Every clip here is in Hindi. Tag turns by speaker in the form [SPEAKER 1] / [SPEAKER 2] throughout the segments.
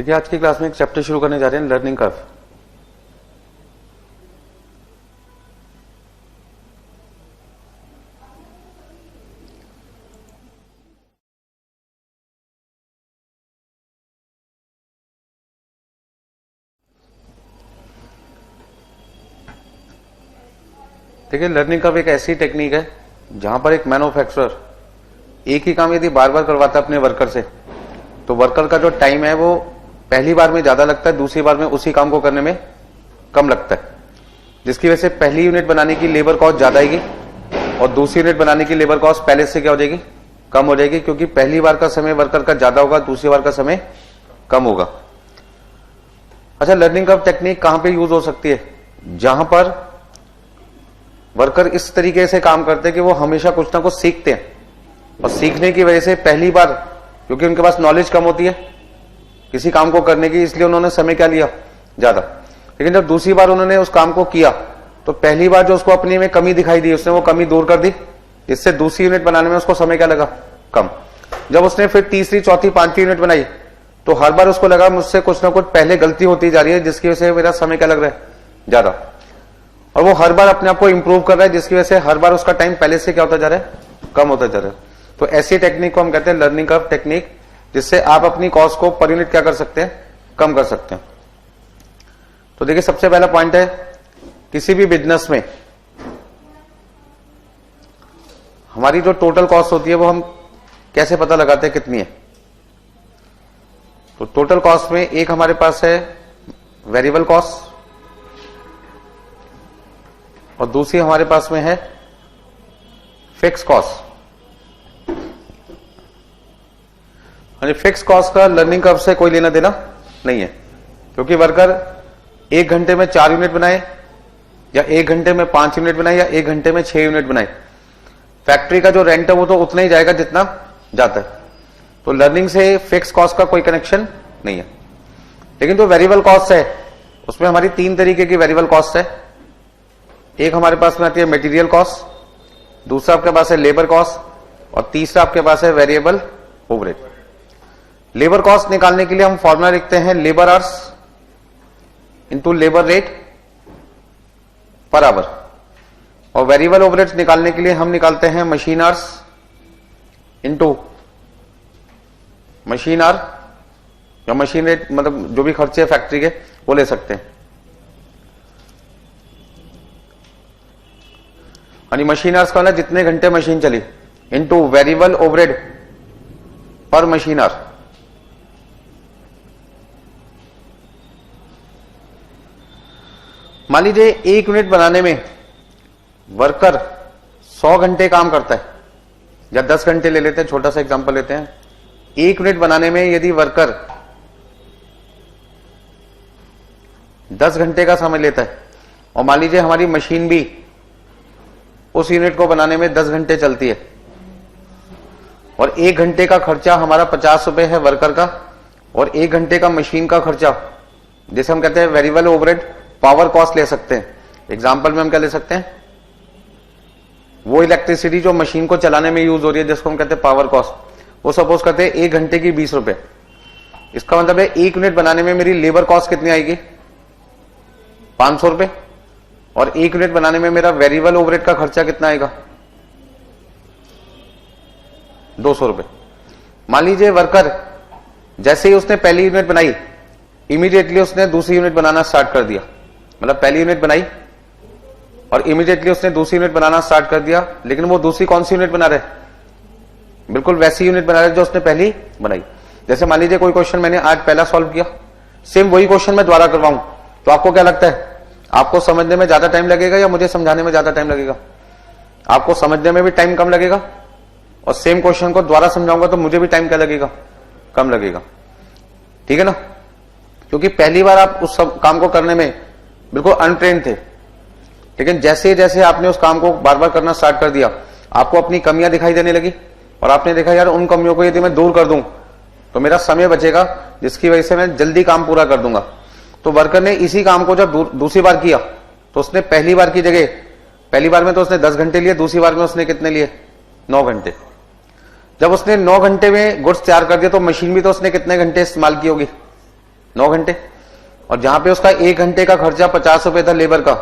[SPEAKER 1] देखिए आज की क्लास में एक चैप्टर शुरू करने जा रहे हैं, लर्निंग कर्व। देखिए लर्निंग कर्व एक ऐसी टेक्निक है जहां पर एक मैन्युफैक्चरर एक ही काम यदि बार बार करवाता है अपने वर्कर से, तो वर्कर का जो टाइम है वो पहली बार में ज्यादा लगता है, दूसरी बार में उसी काम को करने में कम लगता है, जिसकी वजह से पहली यूनिट बनाने की लेबर कॉस्ट ज्यादा आएगी और दूसरी यूनिट बनाने की लेबर कॉस्ट पहले से क्या हो जाएगी, कम हो जाएगी, क्योंकि पहली बार का समय वर्कर का ज्यादा होगा, दूसरी बार का समय कम होगा। अच्छा, लर्निंग कर्व टेक्निक कहां पे यूज हो सकती है? जहां पर वर्कर इस तरीके से काम करते हैं कि वो हमेशा कुछ ना कुछ सीखते हैं और सीखने की वजह से पहली बार, क्योंकि उनके पास नॉलेज कम होती है किसी काम को करने की, इसलिए उन्होंने समय क्या लिया, ज्यादा। लेकिन जब दूसरी बार उन्होंने उस काम को किया तो पहली बार जो उसको अपने में कमी दिखाई दी, उसने वो कमी दूर कर दी, इससे दूसरी यूनिट बनाने में उसको समय क्या लगा, कम। जब उसने फिर तीसरी, चौथी, पांचवी यूनिट बनाई तो हर बार उसको लगा मुझसे कुछ ना कुछ पहले गलती होती जा रही है, जिसकी वजह से मेरा समय क्या लग रहा है, ज्यादा। और वो हर बार अपने आप को इंप्रूव कर रहा है, जिसकी वजह से हर बार उसका टाइम पहले से क्या होता जा रहा है, कम होता जा रहा है। तो ऐसी टेक्निक को हम कहते हैं लर्निंग कर्व टेक्निक, जिससे आप अपनी कॉस्ट को पर यूनिट क्या कर सकते हैं, कम कर सकते हैं। तो देखिए सबसे पहला पॉइंट है, किसी भी बिजनेस में हमारी जो टोटल कॉस्ट होती है वो हम कैसे पता लगाते हैं कितनी है? तो टोटल कॉस्ट में एक हमारे पास है वेरिएबल कॉस्ट और दूसरी हमारे पास में है फिक्स कॉस्ट। फिक्स कॉस्ट का लर्निंग कर्व से कोई लेना देना नहीं है, क्योंकि वर्कर 1 घंटे में 4 यूनिट बनाए या 1 घंटे में 5 यूनिट बनाए या 1 घंटे में 6 यूनिट बनाए, फैक्ट्री का जो रेंट है वो तो उतना ही जाएगा जितना जाता है। तो लर्निंग से फिक्स कॉस्ट का कोई कनेक्शन नहीं है। लेकिन जो वेरिएबल कॉस्ट है उसमें हमारी 3 तरीके की वेरिएबल कॉस्ट है। एक हमारे पास में आती है मटेरियल कॉस्ट, दूसरा आपके पास है लेबर कॉस्ट और तीसरा आपके पास है वेरिएबल ओवरहेड। लेबर कॉस्ट निकालने के लिए हम फॉर्मूला लिखते हैं labour hours into labour rate per our, और वेरिएबल ओवरहेड्स निकालने के लिए हम निकालते हैं machine hours into machine our या मशीन रेट, मतलब जो भी खर्चे फैक्ट्री के वो ले सकते हैं। यानी मशीन आवर्स का मतलब जितने घंटे मशीन चली इंटू वेरिएबल ओवरहेड पर मशीन आवर। मान लीजिए 1 यूनिट बनाने में वर्कर 100 घंटे काम करता है या 10 घंटे ले लेते हैं, छोटा सा एग्जांपल लेते हैं। 1 यूनिट बनाने में यदि वर्कर 10 घंटे का समय लेता है और मान लीजिए हमारी मशीन भी उस यूनिट को बनाने में 10 घंटे चलती है और 1 घंटे का खर्चा हमारा 50 रुपए है वर्कर का और 1 घंटे का मशीन का खर्चा, जैसे हम कहते हैं वेरिएबल ओवरहेड पावर कॉस्ट ले सकते हैं। एग्जांपल में हम क्या ले सकते हैं, वो इलेक्ट्रिसिटी जो मशीन को चलाने में यूज हो रही है जिसको हम कहते हैं पावर कॉस्ट, वो सपोज करते हैं 1 घंटे की 20 रुपए। इसका मतलब है 1 यूनिट बनाने में मेरी लेबर कॉस्ट कितनी आएगी, 500 रुपए, और 1 यूनिट बनाने में मेरा वेरिएबल ओवरहेड का खर्चा कितना आएगा, 200 रुपए। मान लीजिए वर्कर जैसे ही उसने पहली यूनिट बनाई इमीडिएटली उसने दूसरी यूनिट बनाना स्टार्ट कर दिया, मतलब पहली यूनिट बनाई और इमीडिएटली उसने दूसरी यूनिट बनाना स्टार्ट कर दिया। लेकिन वो दूसरी कौन सी यूनिट बना रहे, बिल्कुल वैसी यूनिट बना रहे जो उसने पहली बनाई। जैसे मान लीजिए कोई क्वेश्चन मैंने आज पहला सॉल्व किया, सेम वही क्वेश्चन मैं दोबारा करवाऊं, तो आपको क्या लगता है, आपको समझने में ज्यादा टाइम लगेगा या मुझे समझाने में ज्यादा टाइम लगेगा? आपको समझने में भी टाइम कम लगेगा और सेम क्वेश्चन को दोबारा समझाऊंगा तो मुझे भी टाइम क्या लगेगा, कम लगेगा। ठीक है ना, क्योंकि पहली बार आप उस काम को करने में बिल्कुल अनट्रेन थे, लेकिन जैसे जैसे आपने उस काम को बार बार करना स्टार्ट कर दिया आपको अपनी कमियां दिखाई देने लगी और आपने देखा यार उन कमियों को यदि मैं दूर कर दूं तो मेरा समय बचेगा, जिसकी वजह से मैं जल्दी काम पूरा कर दूंगा। तो वर्कर ने इसी काम को जब दूसरी बार किया तो उसने पहली बार की जगह, पहली बार में तो उसने 10 घंटे लिए, दूसरी बार में उसने कितने लिए, 9 घंटे। जब उसने 9 घंटे में गुड्स तैयार कर दिया तो मशीन भी तो उसने कितने घंटे इस्तेमाल की होगी, 9 घंटे। और जहां पे उसका 1 घंटे का खर्चा 50 रुपए था लेबर का,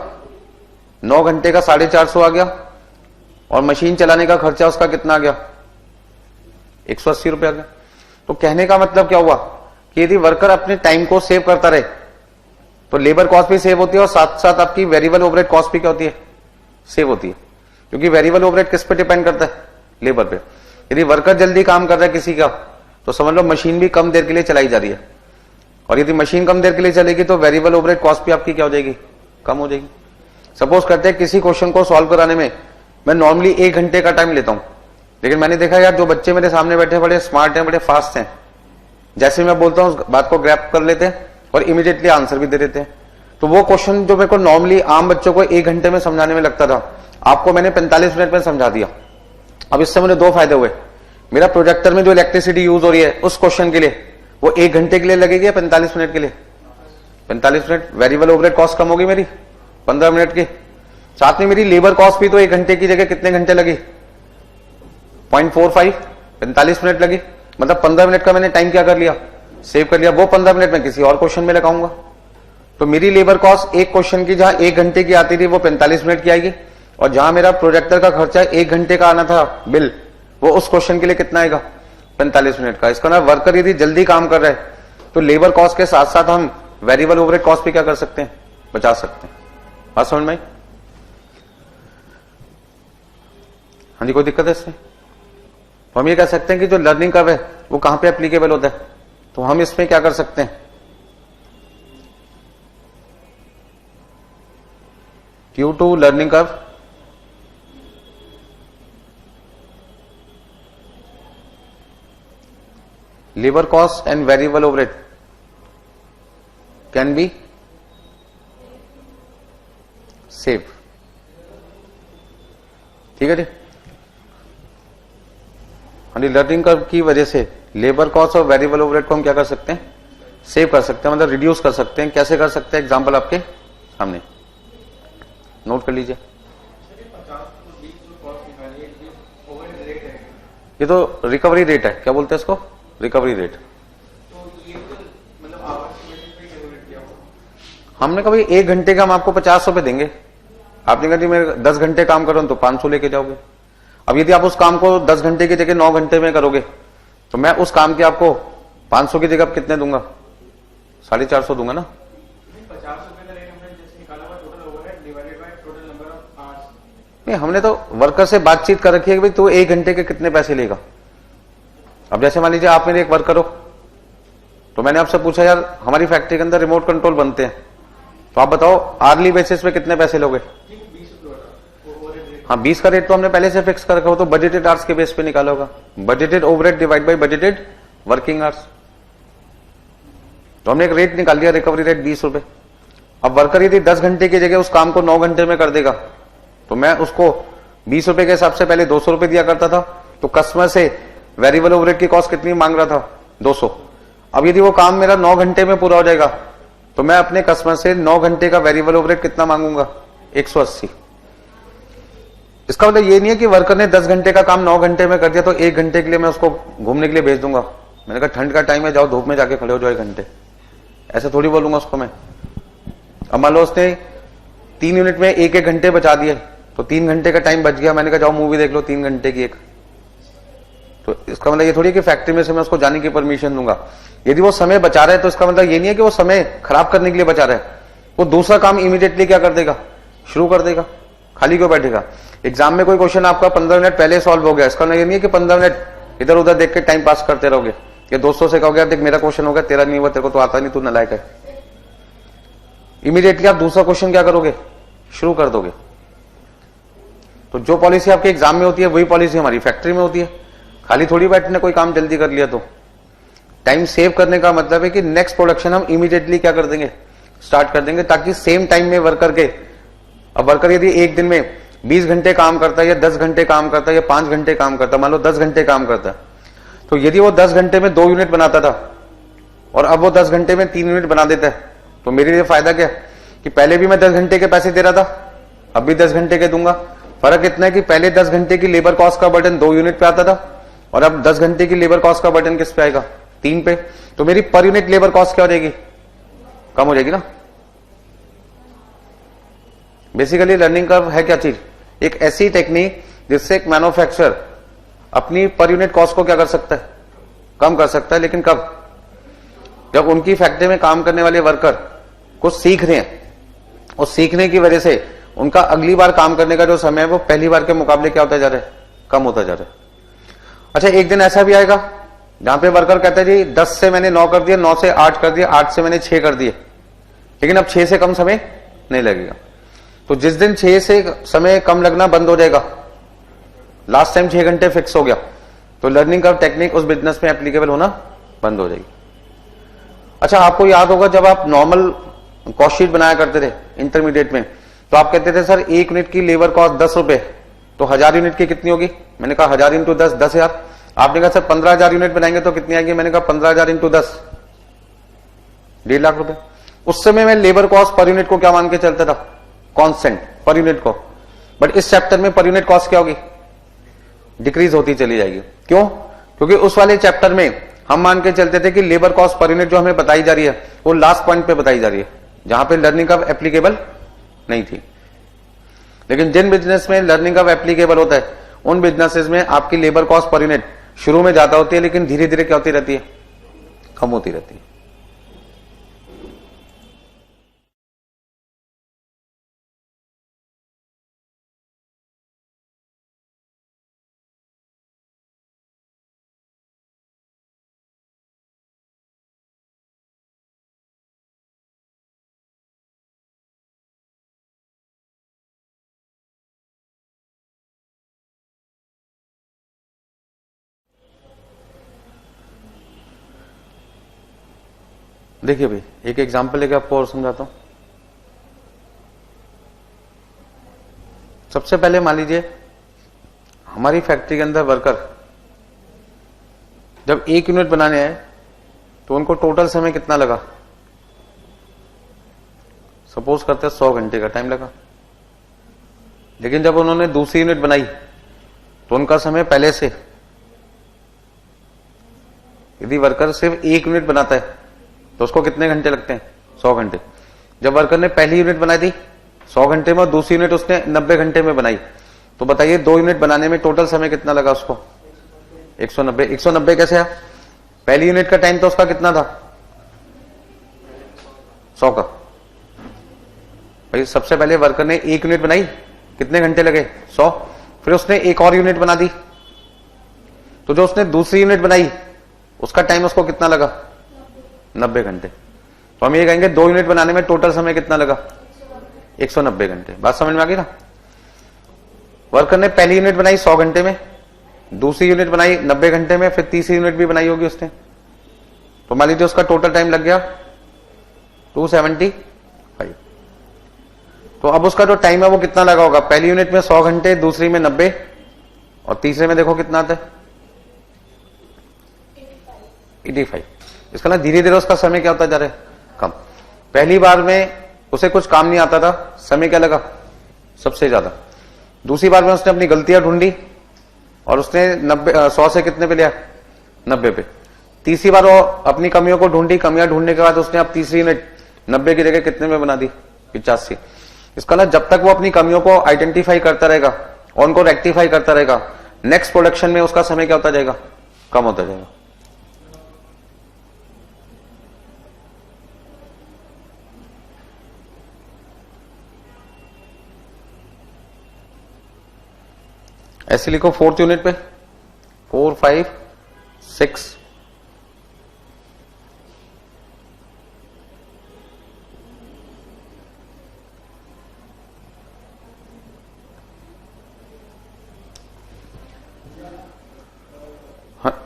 [SPEAKER 1] 9 घंटे का 450 आ गया, और मशीन चलाने का खर्चा उसका कितना आ गया, 180 रुपए आ गया। तो कहने का मतलब क्या हुआ कि यदि वर्कर अपने टाइम को सेव करता रहे तो लेबर कॉस्ट भी सेव होती है, और साथ साथ आपकी वेरिएबल ओवरहेड कॉस्ट भी क्या होती है, सेव होती है। क्योंकि वेरिएबल ओवरहेड किस पे डिपेंड करता है, लेबर पे। यदि वर्कर जल्दी काम कर रहा है किसी का, तो समझ लो मशीन भी कम देर के लिए चलाई जा रही है, और यदि मशीन कम देर के लिए चलेगी तो वेरिएबल ओवरहेड कॉस्ट भी आपकी क्या हो जाएगी, कम हो जाएगी। सपोज करते हैं किसी क्वेश्चन को सॉल्व कराने में मैं नॉर्मली 1 घंटे का टाइम लेता हूं, लेकिन मैंने देखा यार जो बच्चे मेरे सामने बैठे बड़े स्मार्ट हैं, बड़े फास्ट हैं, जैसे मैं बोलता हूं उस बात को ग्रैब कर लेते हैं और इमीडिएटली आंसर भी दे देते हैं। तो वो क्वेश्चन जो मेरे को नॉर्मली आम बच्चों को 1 घंटे में समझाने में लगता था, आपको मैंने 45 मिनट में समझा दिया। अब इससे मुझे 2 फायदे हुए, मेरा प्रोजेक्टर में जो इलेक्ट्रिसिटी यूज हो रही है उस क्वेश्चन के लिए वो 1 घंटे के लिए लगेगी या 45 मिनट के लिए, 45 मिनट। वेरिएबल ओवरहेड कॉस्ट कम होगी मेरी 15 मिनट की, साथ में मेरी लेबर कॉस्ट भी तो 1 घंटे की जगह कितने घंटे लगी, 0.45, 45 मिनट लगी। मतलब 15 मिनट का मैंने टाइम क्या कर लिया, सेव कर लिया। वो 15 मिनट में किसी और क्वेश्चन में लगाऊंगा, तो मेरी लेबर कॉस्ट एक क्वेश्चन की जहां 1 घंटे की आती थी वो 45 मिनट की आएगी, और जहां मेरा प्रोजेक्टर का खर्चा 1 घंटे का आना था बिल, वो उस क्वेश्चन के लिए कितना आएगा, 45 मिनट का। इसका ना वर्कर यदि जल्दी काम कर रहे हैं तो लेबर कॉस्ट के साथ साथ हम वेरिएबल ओवरहेड कॉस्ट भी क्या कर सकते हैं, बचा सकते हैं। बात समझ में आई? हाँ जी, कोई दिक्कत है इसमें? तो हम ये कह सकते हैं कि जो लर्निंग कर्व है वो कहां पे एप्लीकेबल होता है, तो हम इसमें क्या कर सकते हैं, Q2 learning curve labor cost and variable overhead can be saved। ठीक है जी। हाँ जी, लर्निंग कर्व की वजह से लेबर कॉस्ट और वेरिएबल ओवरहेड को हम क्या कर सकते हैं, सेव कर सकते हैं, मतलब रिड्यूस कर सकते हैं। कैसे कर सकते हैं, एग्जांपल आपके सामने नोट कर लीजिए। ये तो रिकवरी रेट है, क्या बोलते हैं इसको, रिकवरी रेट। हमने कभी 1 घंटे का हम आपको 50 रुपए देंगे, आपने कहा मैं 10 घंटे काम कर रहा हूं तो 500 लेके जाओगे। अब यदि आप उस काम को 10 घंटे की जगह 9 घंटे में करोगे तो मैं उस काम के आपको 500 की जगह कितने दूंगा, 450 दूंगा ना।
[SPEAKER 2] 50 रुपए का रेट हमने जैसे निकाला हुआ total overhead divided by total number of hours.
[SPEAKER 1] नहीं, हमने तो वर्कर से बातचीत कर रखी है कि भाई तू 1 घंटे के कितने पैसे लेगा। अब जैसे मान लीजिए आप मेरे एक वर्कर हो, तो मैंने आपसे पूछा यार हमारी फैक्ट्री के अंदर रिमोट कंट्रोल बनते हैं, तो आप बताओ आर्ली बेसिस पे कितने पैसे लोगे। हाँ, 20 का रेट तो हमने पहले से फिक्स कर रखा हो, तो बजटेड आवर्स के बेस पे निकाला होगा, budgeted overhead divide by budgeted working hours. तो हमने एक रेट निकाल दिया, रिकवरी रेट 20 रुपए। अब वर्कर यदि 10 घंटे की जगह उस काम को 9 घंटे में कर देगा तो मैं उसको 20 रुपए के हिसाब से पहले 200 रुपए दिया करता था, तो कस्टमर से वेरिएबल ओवरहेड की कॉस्ट कितनी मांग रहा था, 200। अब यदि वो काम मेरा 9 घंटे में पूरा हो जाएगा तो मैं अपने कस्टमर से 9 घंटे का वेरिएबल ओवरहेड कितना मांगूंगा, 180। इसका मतलब ये नहीं है कि वर्कर ने 10 घंटे का काम 9 घंटे में कर दिया तो 1 घंटे के लिए मैं उसको घूमने के लिए भेज दूंगा। मैंने कहा ठंड का टाइम है, जाओ धूप में जाके खड़े हो जाओ 1 घंटे, ऐसे थोड़ी बोलूंगा उसको मैं। अब मान लो उसने 3 यूनिट में 1-1 घंटे बचा दिए तो 3 घंटे का टाइम बच गया, मैंने कहा जाओ मूवी देख लो 3 घंटे की एक। तो इसका मतलब ये थोड़ी कि फैक्ट्री में से मैं उसको जाने की परमिशन दूंगा। यदि वो समय बचा रहा है तो इसका मतलब ये नहीं है कि वो समय खराब करने के लिए बचा रहा है, वो दूसरा काम इमीडिएटली क्या कर देगा, शुरू कर देगा, खाली क्यों बैठेगा। एग्जाम में कोई क्वेश्चन आपका 15 मिनट पहले सॉल्व हो गया, इसका मतलब ये नहीं है कि 15 मिनट इधर उधर देख के टाइम पास करते रहोगे, या दोस्तों से कहोगे देख मेरा क्वेश्चन हो गया, तेरा नहीं हुआ, तेरे को तो आता नहीं, तू नालायक है। इमीडिएटली आप दूसरा क्वेश्चन क्या करोगे, शुरू कर दोगे। तो जो पॉलिसी आपके एग्जाम में होती है वही पॉलिसी हमारी फैक्ट्री में होती है, खाली थोड़ी बैठने कोई काम जल्दी कर लिया। तो टाइम सेव करने का मतलब है कि नेक्स्ट प्रोडक्शन हम इमीडिएटली क्या कर देंगे, स्टार्ट कर देंगे, ताकि सेम टाइम में वर्कर के, अब वर्कर यदि एक दिन में 20 घंटे काम करता है या 10 घंटे काम करता है या 5 घंटे काम करता है, मान लो 10 घंटे काम करता है, तो यदि वो 10 घंटे में 2 यूनिट बनाता था और अब वो 10 घंटे में 3 यूनिट बना देता है, तो मेरे लिए फायदा क्या कि पहले भी मैं 10 घंटे के पैसे दे रहा था, अब भी 10 घंटे के दूंगा। फर्क इतना है कि पहले 10 घंटे की लेबर कॉस्ट का बर्डन 2 यूनिट पे आता था और अब 10 घंटे की लेबर कॉस्ट का बर्डन किस पे आएगा, 3 पे। तो मेरी पर यूनिट लेबर कॉस्ट क्या हो जाएगी, कम हो जाएगी ना। बेसिकली लर्निंग कर्व है क्या चीज? एक ऐसी टेक्निक जिससे एक मैन्युफैक्चरर अपनी पर यूनिट कॉस्ट को क्या कर सकता है? कम कर सकता है। लेकिन कब? जब उनकी फैक्ट्री में काम करने वाले वर्कर कुछ सीख रहे हैं और सीखने की वजह से उनका अगली बार काम करने का जो समय है वो पहली बार के मुकाबले क्या होता जा रहा है? कम होता जा रहा है। अच्छा, एक दिन ऐसा भी आएगा जहां पे वर्कर कहता है जी 10 से मैंने 9 कर दिया, 9 से 8 कर दिया, 8 से मैंने 6 कर दिए, लेकिन अब 6 से कम समय नहीं लगेगा। तो जिस दिन 6 से समय कम लगना बंद हो जाएगा, लास्ट टाइम 6 घंटे फिक्स हो गया, तो लर्निंग कर्व टेक्निक उस बिजनेस में एप्लीकेबल होना बंद हो जाएगी। अच्छा, आपको याद होगा जब आप नॉर्मल कॉस्ट शीट बनाया करते थे इंटरमीडिएट में, तो आप कहते थे सर 1 यूनिट की लेबर कॉस्ट 10 रुपए, तो 1000 यूनिट की कितनी होगी? मैंने कहा 1000 इंटू 10, 10,000। आपने कहा सर 15,000 यूनिट बनाएंगे तो कितनी आएगी? मैंने कहा 15,000 इंटू 10, 1.5 लाख रुपए। उस समय मैं लेबर कॉस्ट पर यूनिट को क्या मान के चलता था? कांस्टेंट पर यूनिट को। बट इस चैप्टर में पर यूनिट कॉस्ट क्या होगी? डिक्रीज होती चली जाएगी। क्यों? क्योंकि उस वाले चैप्टर में हम मान के चलते थे कि लेबर कॉस्ट पर यूनिट जो हमें बताई जा रही है वो लास्ट पॉइंट पे बताई जा रही है, जहां पे लर्निंग कर्व एप्लीकेबल नहीं थी। लेकिन जिन बिजनेस में लर्निंग कर्व एप्लीकेबल होता है उन बिजनेसेस में आपकी लेबर कॉस्ट पर यूनिट शुरू में ज्यादा होती है, लेकिन धीरे धीरे क्या होती रहती है? कम होती रहती है। देखिए भाई, एक एग्जांपल लेके आपको और समझाता हूं। सबसे पहले मान लीजिए हमारी फैक्ट्री के अंदर वर्कर जब 1 यूनिट बनाने आए तो उनको टोटल समय कितना लगा? सपोज करते हैं 100 घंटे का टाइम लगा। लेकिन जब उन्होंने दूसरी यूनिट बनाई तो उनका समय पहले से, यदि वर्कर सिर्फ 1 यूनिट बनाता है तो उसको कितने घंटे लगते हैं? 100 घंटे। जब वर्कर ने पहली यूनिट बनाई थी 100 घंटे में और दूसरी यूनिट उसने 90 घंटे में बनाई, तो बताइए 2 यूनिट बनाने में टोटल समय कितना लगा उसको? 190। 190 कैसे आया? पहली यूनिट का टाइम तो उसका कितना था? 100 का। भाई सबसे पहले वर्कर ने 1 यूनिट बनाई, कितने घंटे लगे? 100। फिर उसने एक और यूनिट बना दी, तो जो उसने दूसरी यूनिट बनाई उसका टाइम उसको कितना लगा? 90 घंटे। तो हम ये कहेंगे 2 यूनिट बनाने में टोटल समय कितना लगा? 190 घंटे। बात समझ में आ गई ना? वर्कर ने पहली यूनिट बनाई 100 घंटे में, दूसरी यूनिट बनाई 90 घंटे में, फिर तीसरी यूनिट भी बनाई होगी उसने, तो मान लीजिए उसका टोटल टाइम लग गया 275। तो अब उसका जो टाइम है वो कितना लगा होगा? पहली यूनिट में 100 घंटे, दूसरी में 90, और तीसरे में देखो कितना आता है? 85। इसका ना धीरे धीरे उसका समय क्या होता जा रहा है? कम। पहली बार में उसे कुछ काम नहीं आता था, समय क्या लगा? सबसे ज्यादा। दूसरी बार में उसने अपनी गलतियां ढूंढी और उसने 100 से कितने पे लिया? 90 पे। तीसरी बार वो अपनी कमियों को ढूंढी, कमियां ढूंढने के बाद उसने अब तीसरी यूनिट 90 की जगह कितने में बना दी? 85। इसका ना जब तक वो अपनी कमियों को आइडेंटिफाई करता रहेगा और उनको रेक्टिफाई करता रहेगा, नेक्स्ट प्रोडक्शन में उसका समय क्या होता जाएगा? कम होता जाएगा। ऐसे लिखो 4th यूनिट पे 4, 5, 6।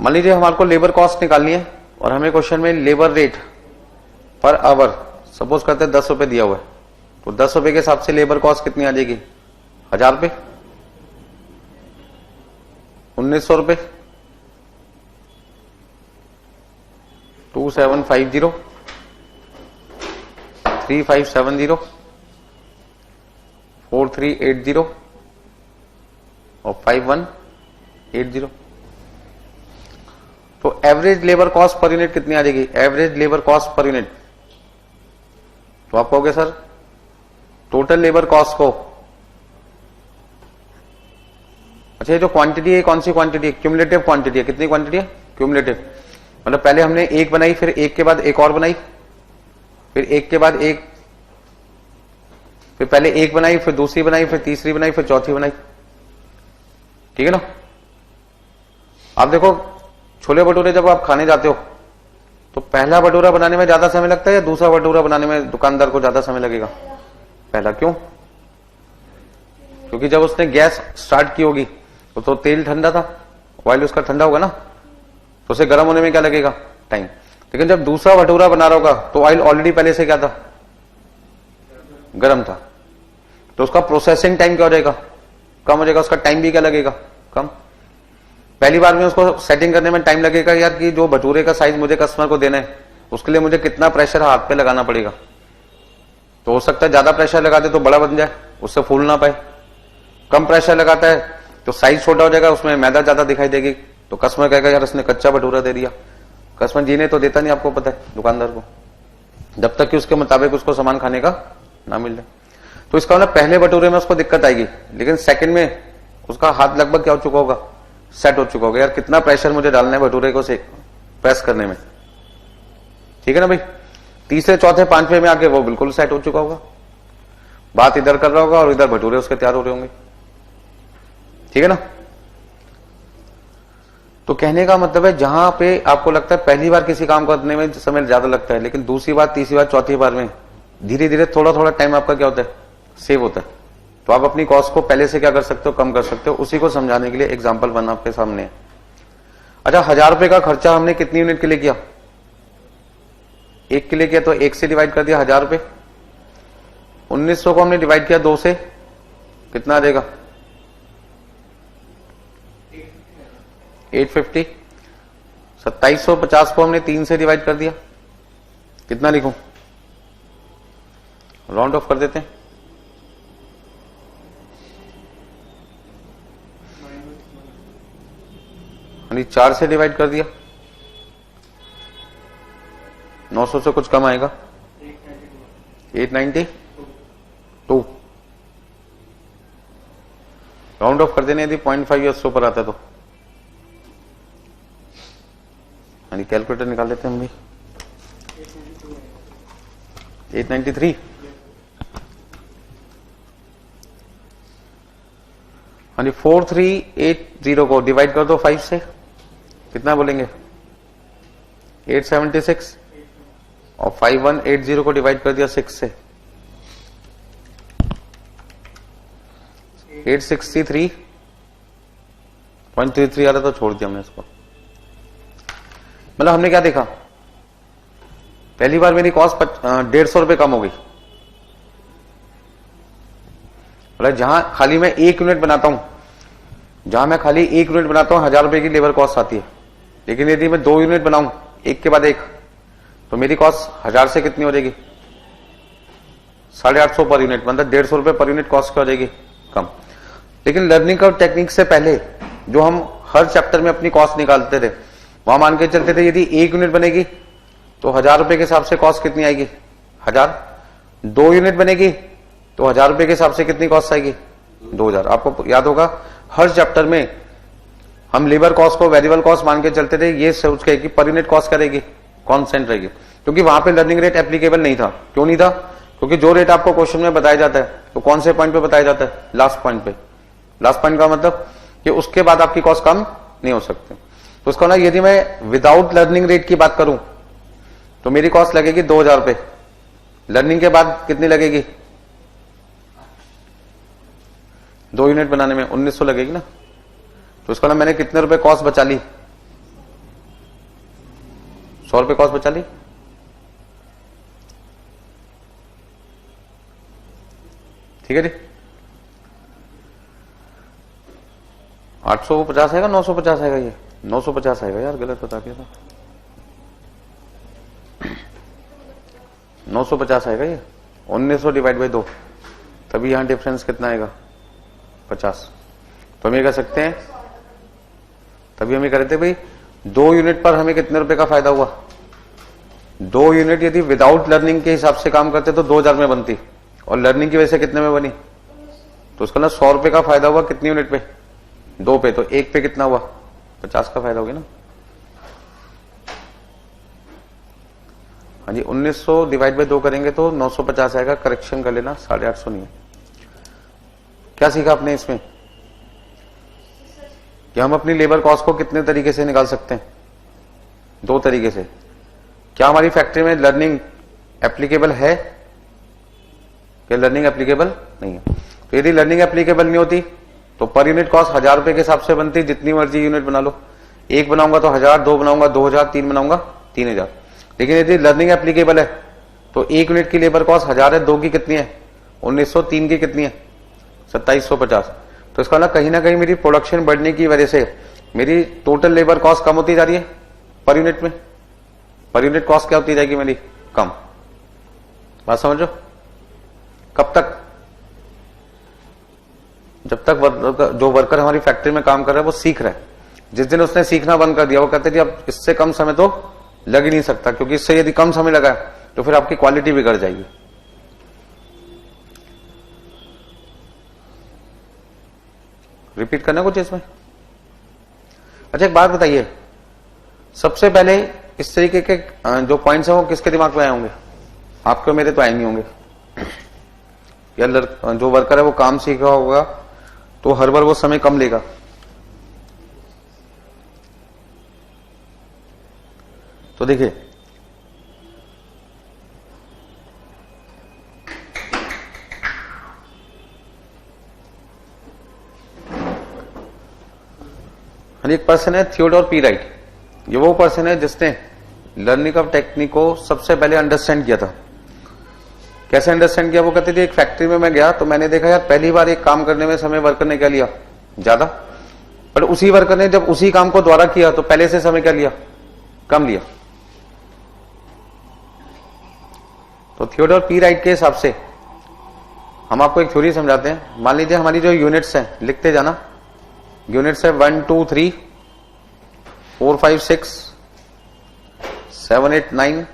[SPEAKER 1] मान लीजिए हमारे को लेबर कॉस्ट निकालनी है और हमें क्वेश्चन में labour rate per our suppose करते हैं 10 रुपए दिया हुआ है, तो 10 रुपए के हिसाब से लेबर कॉस्ट कितनी आ जाएगी? 1000 रुपए, 1900 रुपए, 2750, 3570, 4380 और 5180। तो average labour cost per unit कितनी आ जाएगी? Average labour cost per unit तो आप कहोगे सर टोटल लेबर कॉस्ट को, अच्छा ये जो क्वांटिटी है कौन सी क्वांटिटी है? क्यूमुलेटिव क्वांटिटी है। कितनी क्वांटिटी है? क्यूमुलेटिव। मतलब पहले हमने एक बनाई, फिर एक के बाद एक और बनाई, फिर एक के बाद एक, फिर पहले एक बनाई, फिर दूसरी बनाई, फिर तीसरी बनाई, फिर चौथी बनाई। ठीक है ना? आप देखो छोले भटूरे जब आप खाने जाते हो तो पहला भटूरा बनाने में ज्यादा समय लगता है या दूसरा भटूरा बनाने में दुकानदार को ज्यादा समय लगेगा? पहला। क्यों? क्योंकि जब उसने गैस स्टार्ट की होगी तो तेल ठंडा था, ऑयल उसका ठंडा होगा ना, तो उसे गर्म होने में क्या लगेगा? टाइम। लेकिन जब दूसरा भटूरा बना रहा होगा तो ऑयल ऑलरेडी पहले से क्या था? गर्म था, तो उसका प्रोसेसिंग टाइम क्या हो जाएगा? कम हो जाएगा। उसका टाइम भी क्या लगेगा? कम। पहली बार में उसको सेटिंग करने में टाइम लगेगा यार कि जो भटूरे का साइज मुझे कस्टमर को देना है उसके लिए मुझे कितना प्रेशर हाथ पे लगाना पड़ेगा। तो हो सकता है ज्यादा प्रेशर लगा दे तो बड़ा बन जाए, उससे फूल ना पाए। कम प्रेशर लगाता है तो साइज छोटा हो जाएगा, उसमें मैदा ज्यादा दिखाई देगी, तो कस्टमर कहेगा यार इसने कच्चा भटूरा दे दिया। कस्टमर जीने तो देता नहीं, आपको पता है, दुकानदार को, जब तक कि उसके मुताबिक उसको सामान खाने का ना मिल जाए। तो इसका मतलब पहले भटूरे में उसको दिक्कत आएगी, लेकिन सेकंड में उसका हाथ लगभग क्या हो चुका होगा? सेट हो चुका होगा। यार कितना प्रेशर मुझे डालना है भटूरे को से प्रेस करने में। ठीक है ना भाई? तीसरे चौथे पांचवें में आके वो बिल्कुल सेट हो चुका होगा, बात इधर कर रहा होगा और इधर भटूरे उसके तैयार हो रहे होंगे। ठीक है ना? तो कहने का मतलब है जहां पे आपको लगता है पहली बार किसी काम करने में समय ज्यादा लगता है, लेकिन दूसरी बार, तीसरी बार, चौथी बार में धीरे धीरे थोड़ा थोड़ा टाइम आपका क्या होता है? सेव होता है। तो आप अपनी कॉस्ट को पहले से क्या कर सकते हो? कम कर सकते हो। उसी को समझाने के लिए एग्जाम्पल बना आपके सामने है। अच्छा, 1000 रुपए का खर्चा हमने कितनी यूनिट के लिए किया? एक के लिए किया, तो एक से डिवाइड कर दिया 1000 रुपए। 1900 को हमने डिवाइड किया 2 से, कितना आ जाएगा? 850। 2750 को हमने 3 से डिवाइड कर दिया, कितना लिखूं? राउंड ऑफ कर देते हैं। यानी 4 से डिवाइड कर दिया, 900 से कुछ कम आएगा, 892। राउंड ऑफ कर देने यदि 0.5 या उससे ऊपर आता है तो, यानी कैलकुलेटर निकाल लेते हैं हम भी। 893। हाँ जी, 4380 को डिवाइड कर दो 5 से, कितना बोलेंगे? 876। और 5180 को डिवाइड कर दिया 6 से, 863.33 आ रहा, तो छोड़ दिया हमने इसको। मतलब हमने क्या देखा? पहली बार मेरी कॉस्ट 150 रुपए कम हो गई। मतलब जहां खाली मैं 1 यूनिट बनाता हूं, जहां मैं खाली 1 यूनिट बनाता हूं 1000 रुपए की लेबर कॉस्ट आती है, लेकिन यदि मैं 2 यूनिट बनाऊं एक के बाद एक, तो मेरी कॉस्ट 1000 से कितनी हो जाएगी? 850 पर यूनिट, मतलब 150 रुपए पर यूनिट कॉस्ट क्या हो जाएगी? कम। लेकिन लर्निंग कर्व टेक्निक से पहले जो हम हर चैप्टर में अपनी कॉस्ट निकालते थे, वहां मान के चलते थे यदि 1 यूनिट बनेगी तो 1000 रुपए के हिसाब से कॉस्ट कितनी आएगी? 1000। 2 यूनिट बनेगी तो 1000 रुपए के हिसाब से कितनी कॉस्ट आएगी? 2000। आपको याद होगा हर चैप्टर में हम लेबर कॉस्ट को वेरिएबल कॉस्ट मान के चलते थे, ये सोच के कि पर यूनिट कॉस्ट करेगी कांस्टेंट रहेगी, क्योंकि वहां पे लर्निंग रेट एप्लीकेबल नहीं था। क्यों नहीं था? क्योंकि जो रेट आपको क्वेश्चन में बताया जाता है तो कौन से पॉइंट पे बताया जाता है? लास्ट पॉइंट पे। लास्ट पॉइंट का मतलब कि उसके बाद आपकी कॉस्ट कम नहीं हो सकती। तो उसका ना, यदि मैं विदाउट लर्निंग रेट की बात करूं तो मेरी कॉस्ट लगेगी 2000 रुपए। लर्निंग के बाद कितनी लगेगी? 2 यूनिट बनाने में 1900 लगेगी ना। तो इसका ना, मैंने कितने रुपए कॉस्ट बचा ली? 100 रुपए कॉस्ट बचा ली। ठीक है जी। 850 आएगा, 950 आएगा? ये 950 आएगा यार, गलत बता दिया था। 950 आएगा ये। 1900 डिवाइड बाई 2, तभी यहां डिफरेंस कितना आएगा? 50। तो हम ये कह सकते हैं, तभी हम ये कह रहे थे भाई 2 यूनिट पर हमें कितने रुपए का फायदा हुआ? 2 यूनिट यदि विदाउट लर्निंग के हिसाब से काम करते तो 2000 में बनती, और लर्निंग की वजह से कितने में बनी? तो उसका ना 100 रुपए का फायदा हुआ कितनी यूनिट पे? 2 पे। तो 1 पे कितना हुआ? 50 का फायदा हो गया ना। हाँ जी, 1900 डिवाइड बाय 2 करेंगे तो 950 आएगा। करेक्शन कर लेना, 850 नहीं है। क्या सीखा आपने इसमें? कि हम अपनी लेबर कॉस्ट को कितने तरीके से निकाल सकते हैं? 2 तरीके से। क्या हमारी फैक्ट्री में लर्निंग एप्लीकेबल है? क्या लर्निंग एप्लीकेबल नहीं है? तो यदि लर्निंग एप्लीकेबल नहीं होती तो पर यूनिट कॉस्ट 1000 रुपए के हिसाब से बनती, जितनी मर्जी यूनिट बना लो। 1 बनाऊंगा तो 1000, 2 बनाऊंगा 2000, 3 बनाऊंगा 3000। लेकिन यदि लर्निंग एप्लीकेबल है तो 1 यूनिट की लेबर कॉस्ट 1000 है, 2 की कितनी है? 1900, 3 की कितनी है? 2750। तो इसका ना कहीं मेरी प्रोडक्शन बढ़ने की वजह से मेरी टोटल लेबर कॉस्ट कम होती जा रही है पर यूनिट में। पर यूनिट कॉस्ट क्या होती जाएगी मेरी? कम। बात समझो? कब तक? जब तक जो वर्कर हमारी फैक्ट्री में काम कर रहा है वो सीख रहा है। जिस दिन उसने सीखना बंद कर दिया, वो कहते थे अब इससे कम समय तो लग ही नहीं सकता, क्योंकि इससे यदि कम समय लगा तो फिर आपकी क्वालिटी बिगड़ जाएगी। रिपीट करना कुछ इसमें? अच्छा, एक बात बताइए, सबसे पहले इस तरीके के जो पॉइंट्स हैं वो किसके दिमाग में आए होंगे? आपके मेरे तो आए नहीं होंगे। या जो वर्कर है वो काम सीख रहा होगा तो हर बार वो समय कम लेगा। तो देखिए, एक पर्सन है थियोडोर पी राइट। ये वो पर्सन है जिसने लर्निंग ऑफ टेक्निक को सबसे पहले अंडरस्टैंड किया था। कैसे अंडरस्टैंड किया? वो कहते थे एक फैक्ट्री में मैं गया तो मैंने देखा यार पहली बार एक काम करने में समय वर्कर ने क्या लिया? ज्यादा। पर उसी वर्कर ने जब उसी काम को दोबारा किया तो पहले से समय क्या लिया? कम लिया। तो थियोडोर पी राइट के हिसाब से हम आपको एक थ्योरी समझाते हैं। मान लीजिए हमारी जो यूनिट्स हैं, लिखते जाना, यूनिट्स है 1 2 3 4 5 6 7 8 9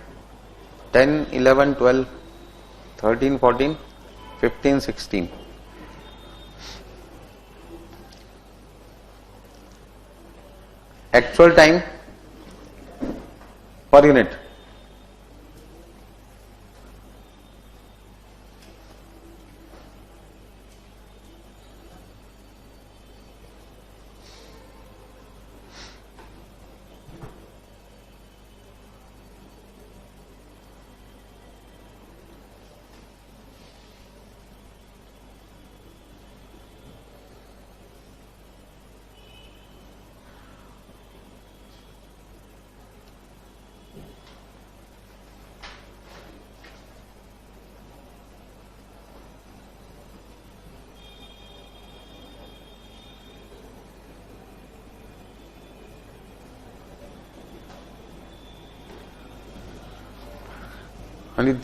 [SPEAKER 1] 10 11 12 13 14 15 16। Actual time per unit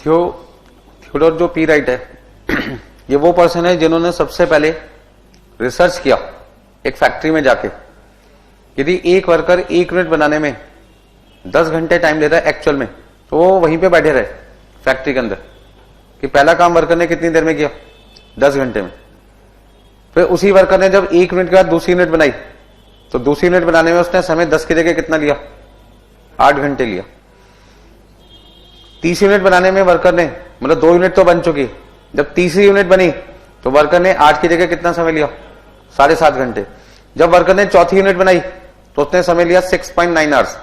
[SPEAKER 1] Theodore जो पी राइट है ये वो पर्सन है जिन्होंने सबसे पहले रिसर्च किया एक फैक्ट्री में जाके। यदि एक वर्कर 1 यूनिट बनाने में 10 घंटे टाइम लेता है एक्चुअल में, तो वो वहीं पे बैठे रहे फैक्ट्री के अंदर कि पहला काम वर्कर ने कितनी देर में किया? 10 घंटे में। फिर उसी वर्कर ने जब 1 यूनिट के बाद दूसरी यूनिट बनाई तो दूसरी यूनिट बनाने में उसने समय 10 की जगह कितना लिया? 8 घंटे लिया। तीसरी यूनिट बनाने में वर्कर ने, मतलब 2 यूनिट तो बन चुकी, जब तीसरी यूनिट बनी तो वर्कर ने 8 की जगह कितना समय लिया? 7.5 घंटे। जब वर्कर ने चौथी यूनिट बनाई तो उसने समय लिया 6.9 आवर्स।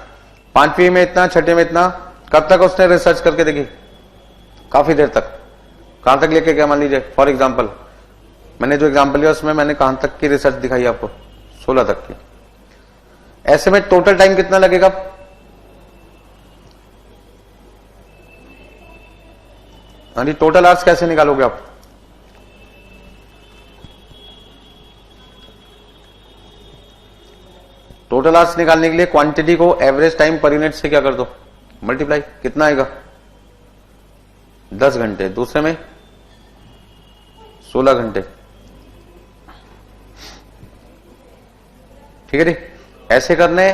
[SPEAKER 1] 5वीं में इतना, छठे में इतना। कब तक उसने रिसर्च करके देखी? काफी देर तक। कहां तक लेके गया? मान लीजिए फॉर एग्जाम्पल मैंने जो एग्जाम्पल लिया उसमें मैंने कहां तक की रिसर्च दिखाई आपको? 16 तक की। ऐसे में टोटल टाइम कितना लगेगा? हाँ जी, टोटल आवर्स कैसे निकालोगे आप? टोटल आवर्स निकालने के लिए क्वांटिटी को एवरेज टाइम पर यूनिट से क्या कर दो? मल्टीप्लाई। कितना आएगा? 10 घंटे। दूसरे में 16 घंटे। ठीक है जी। ऐसे करने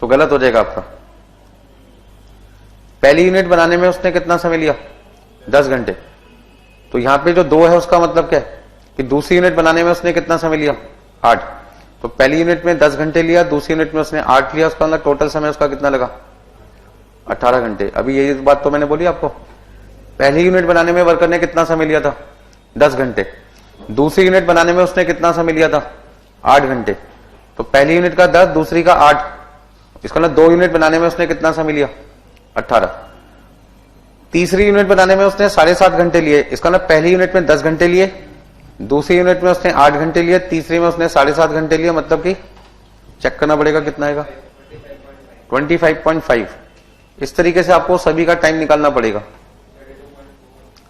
[SPEAKER 1] तो गलत हो जाएगा आपका। पहली यूनिट बनाने में उसने कितना समय लिया? 10 घंटे। तो यहां पे जो 2 है उसका मतलब क्या है कि दूसरी यूनिट बनाने में उसने कितना समय लिया? 8। तो पहली यूनिट में 10 घंटे लिया, दूसरी यूनिट में उसने 8 लिया, उसका मतलब टोटल समय उसका कितना लगा? 18 घंटे। अभी यही बात तो मैंने बोली आपको, पहली यूनिट बनाने में वर्कर ने कितना समय लिया था? 10 घंटे। दूसरी यूनिट बनाने में उसने कितना समय लिया था? 8 घंटे। तो पहली यूनिट का 10, दूसरी का 8, इसका मतलब 2 यूनिट बनाने में उसने कितना समय लिया? 18। तीसरी यूनिट बनाने में उसने 7.5 घंटे लिए, इसका मतलब पहली यूनिट में 10 घंटे लिए, दूसरी यूनिट में उसने 8 घंटे लिए, तीसरी में उसने 7.5 घंटे लिए, मतलब कि चेक करना पड़ेगा कितना आएगा? 25.5। इस तरीके से आपको सभी का टाइम निकालना पड़ेगा।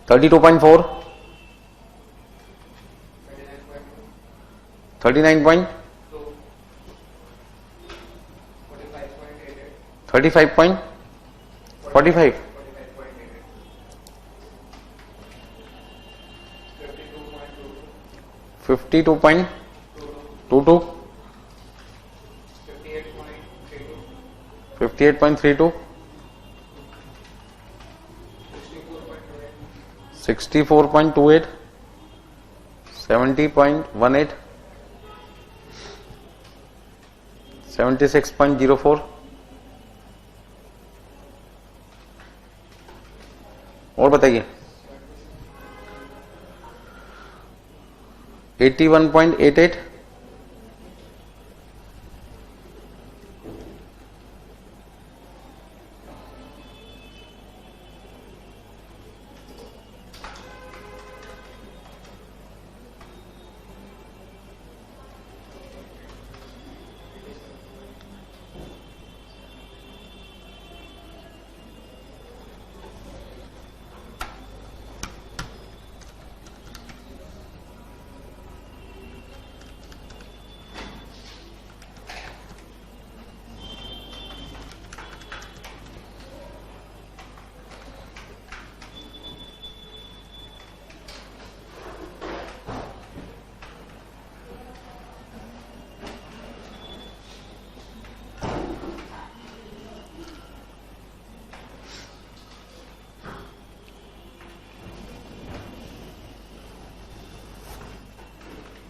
[SPEAKER 1] 32.4, 39. 35.45, 52.22, 58.32, 64.28, 70.18, 76.04 और बताइए 81.88,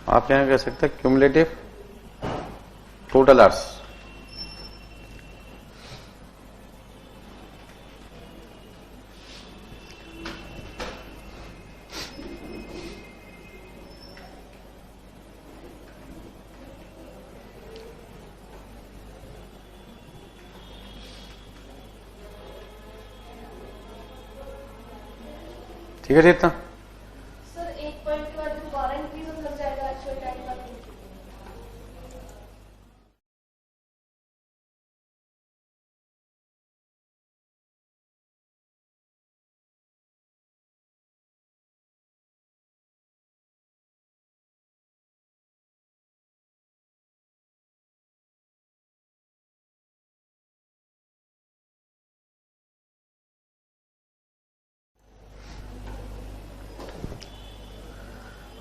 [SPEAKER 1] आप यहां कह सकते हैं क्यूमुलेटिव टोटल आवर्स। ठीक है इतना?
[SPEAKER 3] सर एक पॉइंट के बाद दोबारा इंक्रीज हो लग जाएगा एक्चुअल टाइम का?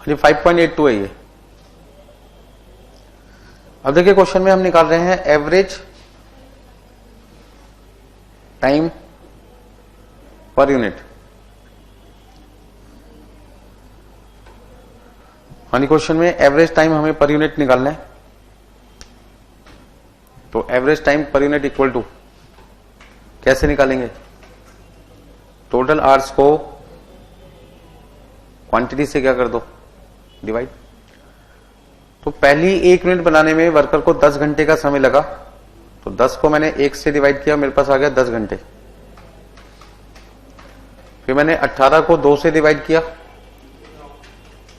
[SPEAKER 1] ये 5.82 है ये। अब देखिए क्वेश्चन में हम निकाल रहे हैं एवरेज टाइम पर यूनिट। यानी क्वेश्चन में एवरेज टाइम हमें पर यूनिट निकालना है। तो average time per unit equal to कैसे निकालेंगे? टोटल आवर्स को क्वांटिटी से क्या कर दो? डिवाइड। तो पहली 1 यूनिट बनाने में वर्कर को 10 घंटे का समय लगा, तो 10 को मैंने 1 से डिवाइड किया, मेरे पास आ गया 10 घंटे। फिर मैंने 18 को 2 से डिवाइड किया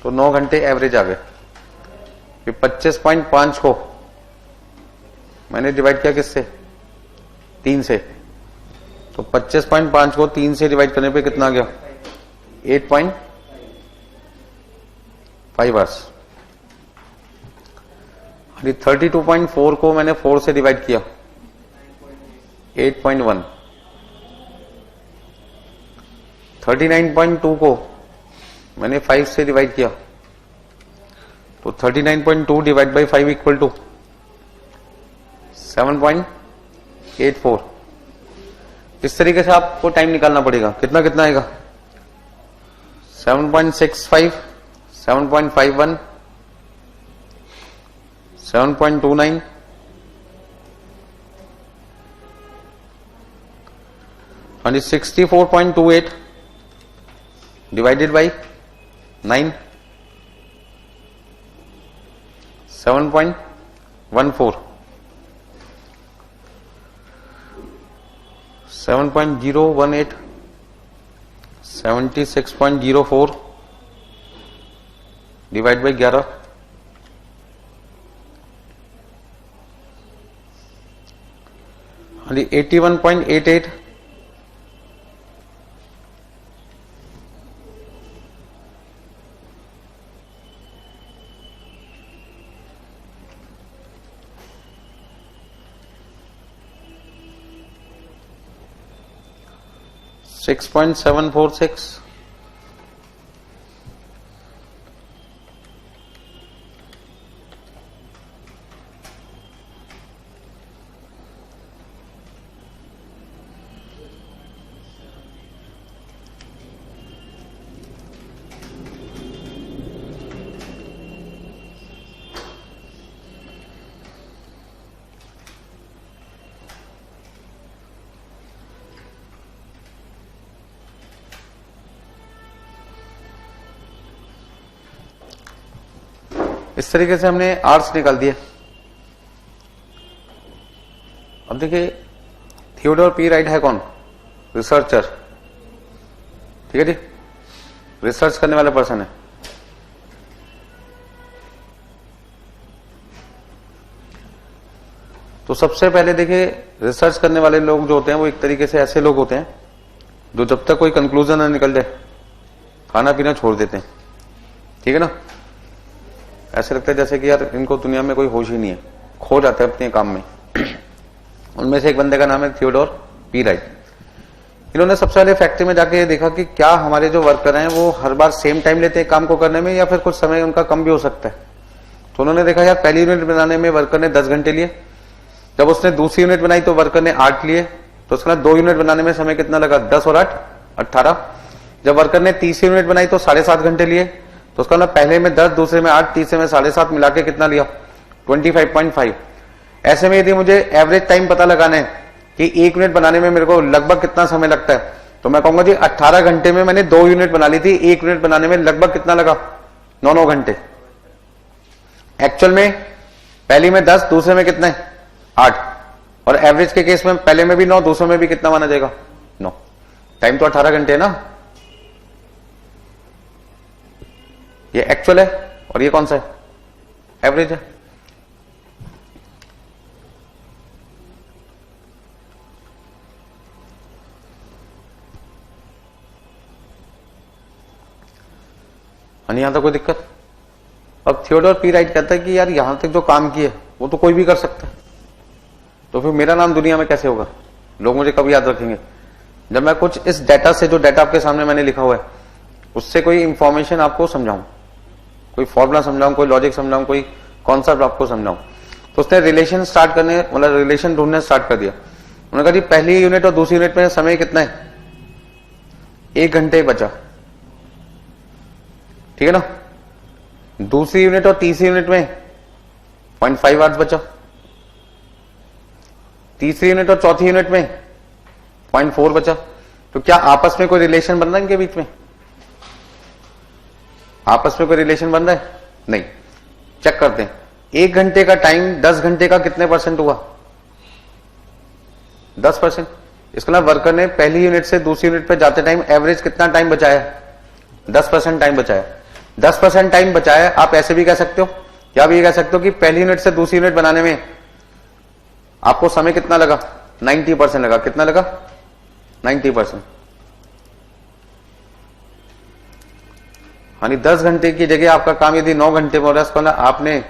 [SPEAKER 1] तो 9 घंटे एवरेज आ गए। फिर 25.5 को मैंने डिवाइड किया किससे? 3 से। तो 25.5 को 3 से डिवाइड करने पे कितना आ गया? 8.5 आवर्स। 32.4 को मैंने 4 से डिवाइड किया, 8.1। 39.2 को मैंने 5 से डिवाइड किया, तो 39.2 डिवाइड बाई 5 इक्वल टू 7.84। इस तरीके से आपको टाइम निकालना पड़ेगा। कितना कितना आएगा? 7.65, 7.51, 7.29, and 64.28 divided by 9, 7.14, 7.018, 76.04 divided by 11, and 81.88, $6.746, इस तरीके से हमने आर्ट्स निकाल दिए। अब देखिए थियोडोर पी राइट है कौन? रिसर्चर, ठीक है जी, रिसर्च करने वाला पर्सन है। तो सबसे पहले देखिए रिसर्च करने वाले लोग जो होते हैं वो एक तरीके से ऐसे लोग होते हैं जो जब तक कोई कंक्लूजन ना निकल जाए खाना पीना छोड़ देते हैं, ठीक है ना। ऐसे लगता है जैसे कि यार इनको दुनिया में कोई होश ही नहीं है, खो जाता है अपने काम में। उनमें से एक बंदे का नाम है थियोडोर पी राइट। इन्होंने सबसे पहले फैक्ट्री में जाके देखा कि क्या हमारे जो वर्कर हैं वो हर बार सेम टाइम लेते हैं काम को करने में या फिर कुछ समय उनका कम भी हो सकता है। तो उन्होंने देखा यार पहली यूनिट बनाने में वर्कर ने 10 घंटे लिए, जब उसने दूसरी यूनिट बनाई तो वर्कर ने 8 लिए, तो उसके बाद 2 यूनिट बनाने में समय कितना लगा? 10 और 8 18। जब वर्कर ने तीसरी यूनिट बनाई तो 7.5 घंटे लिए, तो उसका मतलब पहले में 10, दूसरे में 8, तीसरे में 7.5 मिला के कितना लिया? 25.5। ऐसे में यदि मुझे एवरेज टाइम पता लगाना है कि 1 यूनिट बनाने में मेरे को लगभग कितना समय लगता है, तो मैं कहूंगा जी 18 घंटे में मैंने 2 यूनिट बना ली थी, 1 यूनिट बनाने में लगभग कितना लगा? 9 घंटे। एक्चुअल में पहली में 10, दूसरे में कितना है? 8, और एवरेज के केस में पहले में भी 9, दूसरे में भी कितना माना जाएगा? 9। टाइम तो 18 घंटे है ना। ये एक्चुअल है और ये कौन सा है? एवरेज है। यहां तक कोई दिक्कत? अब थियोडोर पी राइट कहता है कि यार यहां तक जो काम किए वो तो कोई भी कर सकता है, तो फिर मेरा नाम दुनिया में कैसे होगा? लोग मुझे कब याद रखेंगे? जब मैं कुछ इस डाटा से, जो डाटा आपके सामने मैंने लिखा हुआ है, उससे कोई इंफॉर्मेशन आपको समझाऊं, कोई फॉर्मूला समझाऊं, कोई लॉजिक समझाऊं, कोई कॉन्सेप्ट आपको समझाऊं। तो उसने रिलेशन स्टार्ट करने, मतलब रिलेशन ढूंढने स्टार्ट कर दिया। उन्होंने कहा जी पहली यूनिट और दूसरी यूनिट में समय कितना है? 1 घंटे बचा, ठीक है ना। दूसरी यूनिट और तीसरी यूनिट में 0.5 आवर्स बचा, तीसरी यूनिट और चौथी यूनिट में 0.4 बचा। तो क्या आपस में कोई रिलेशन बन रहा है इनके बीच में? आपस में कोई रिलेशन बन रहा है? नहीं। चेक करते हैं। 1 घंटे का टाइम 10 घंटे का कितने % हुआ? 10%। इसका मतलब वर्कर ने पहली यूनिट से दूसरी यूनिट पे जाते टाइम एवरेज कितना टाइम बचाया? 10% टाइम बचाया। 10% टाइम बचाया। आप ऐसे भी कह सकते हो, या भी कह सकते हो कि पहली यूनिट से दूसरी यूनिट बनाने में आपको समय कितना लगा? 90% लगा। कितना लगा? 90%। यानी 10 घंटे की जगह आपका काम यदि 9 घंटे में हो रहा है, इसका मतलब आपने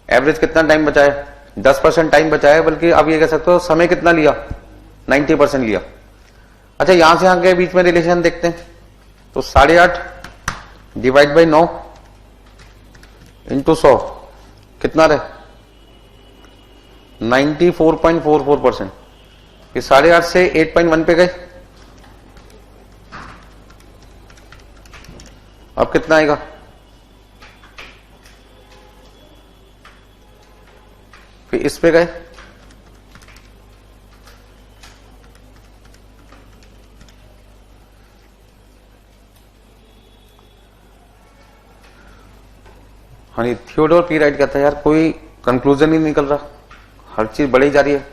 [SPEAKER 1] एवरेज कितना टाइम बचाया? 10% टाइम बचाया। बल्कि आप ये कह सकते हो समय कितना लिया? 90% लिया। अच्छा, यहां से यहां के बीच में रिलेशन देखते हैं। तो 8.5 डिवाइड बाई 9 इंटू 100 कितना रहे? 94.44%। फिर 8.5 से 8.1 पे गए, अब कितना आएगा? फिर इस पे गए, हाँ जी। थियोडोर पी राइट कहता है यार कोई कंक्लूजन ही निकल रहा, हर चीज बढ़ी जा रही है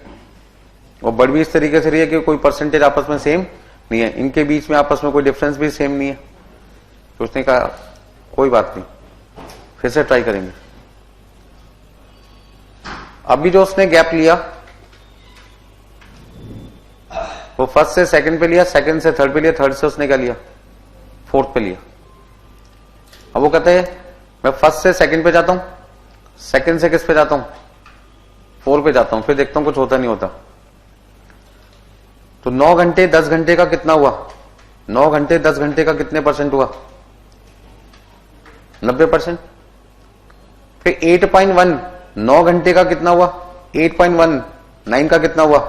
[SPEAKER 1] और बढ़ भी इस तरीके से रही है कि कोई परसेंटेज आपस में सेम नहीं है, इनके बीच में आपस में कोई डिफरेंस भी सेम नहीं है। तो उसने कहा कोई बात नहीं, फिर से ट्राई करेंगे। अभी जो उसने गैप लिया वो फर्स्ट से सेकंड पे लिया, सेकंड से थर्ड पे लिया, थर्ड से उसने क्या लिया? फोर्थ पे लिया। अब वो कहते हैं मैं फर्स्ट से सेकंड पे जाता हूं, सेकंड से किस पे जाता हूं? 4 पे जाता हूं, फिर देखता हूं कुछ होता नहीं होता। तो 9 घंटे 10 घंटे का कितना हुआ? 9 घंटे 10 घंटे का कितने परसेंट हुआ? 90%। फिर 8.1 9 घंटे का कितना हुआ? 8.1 9 का कितना हुआ?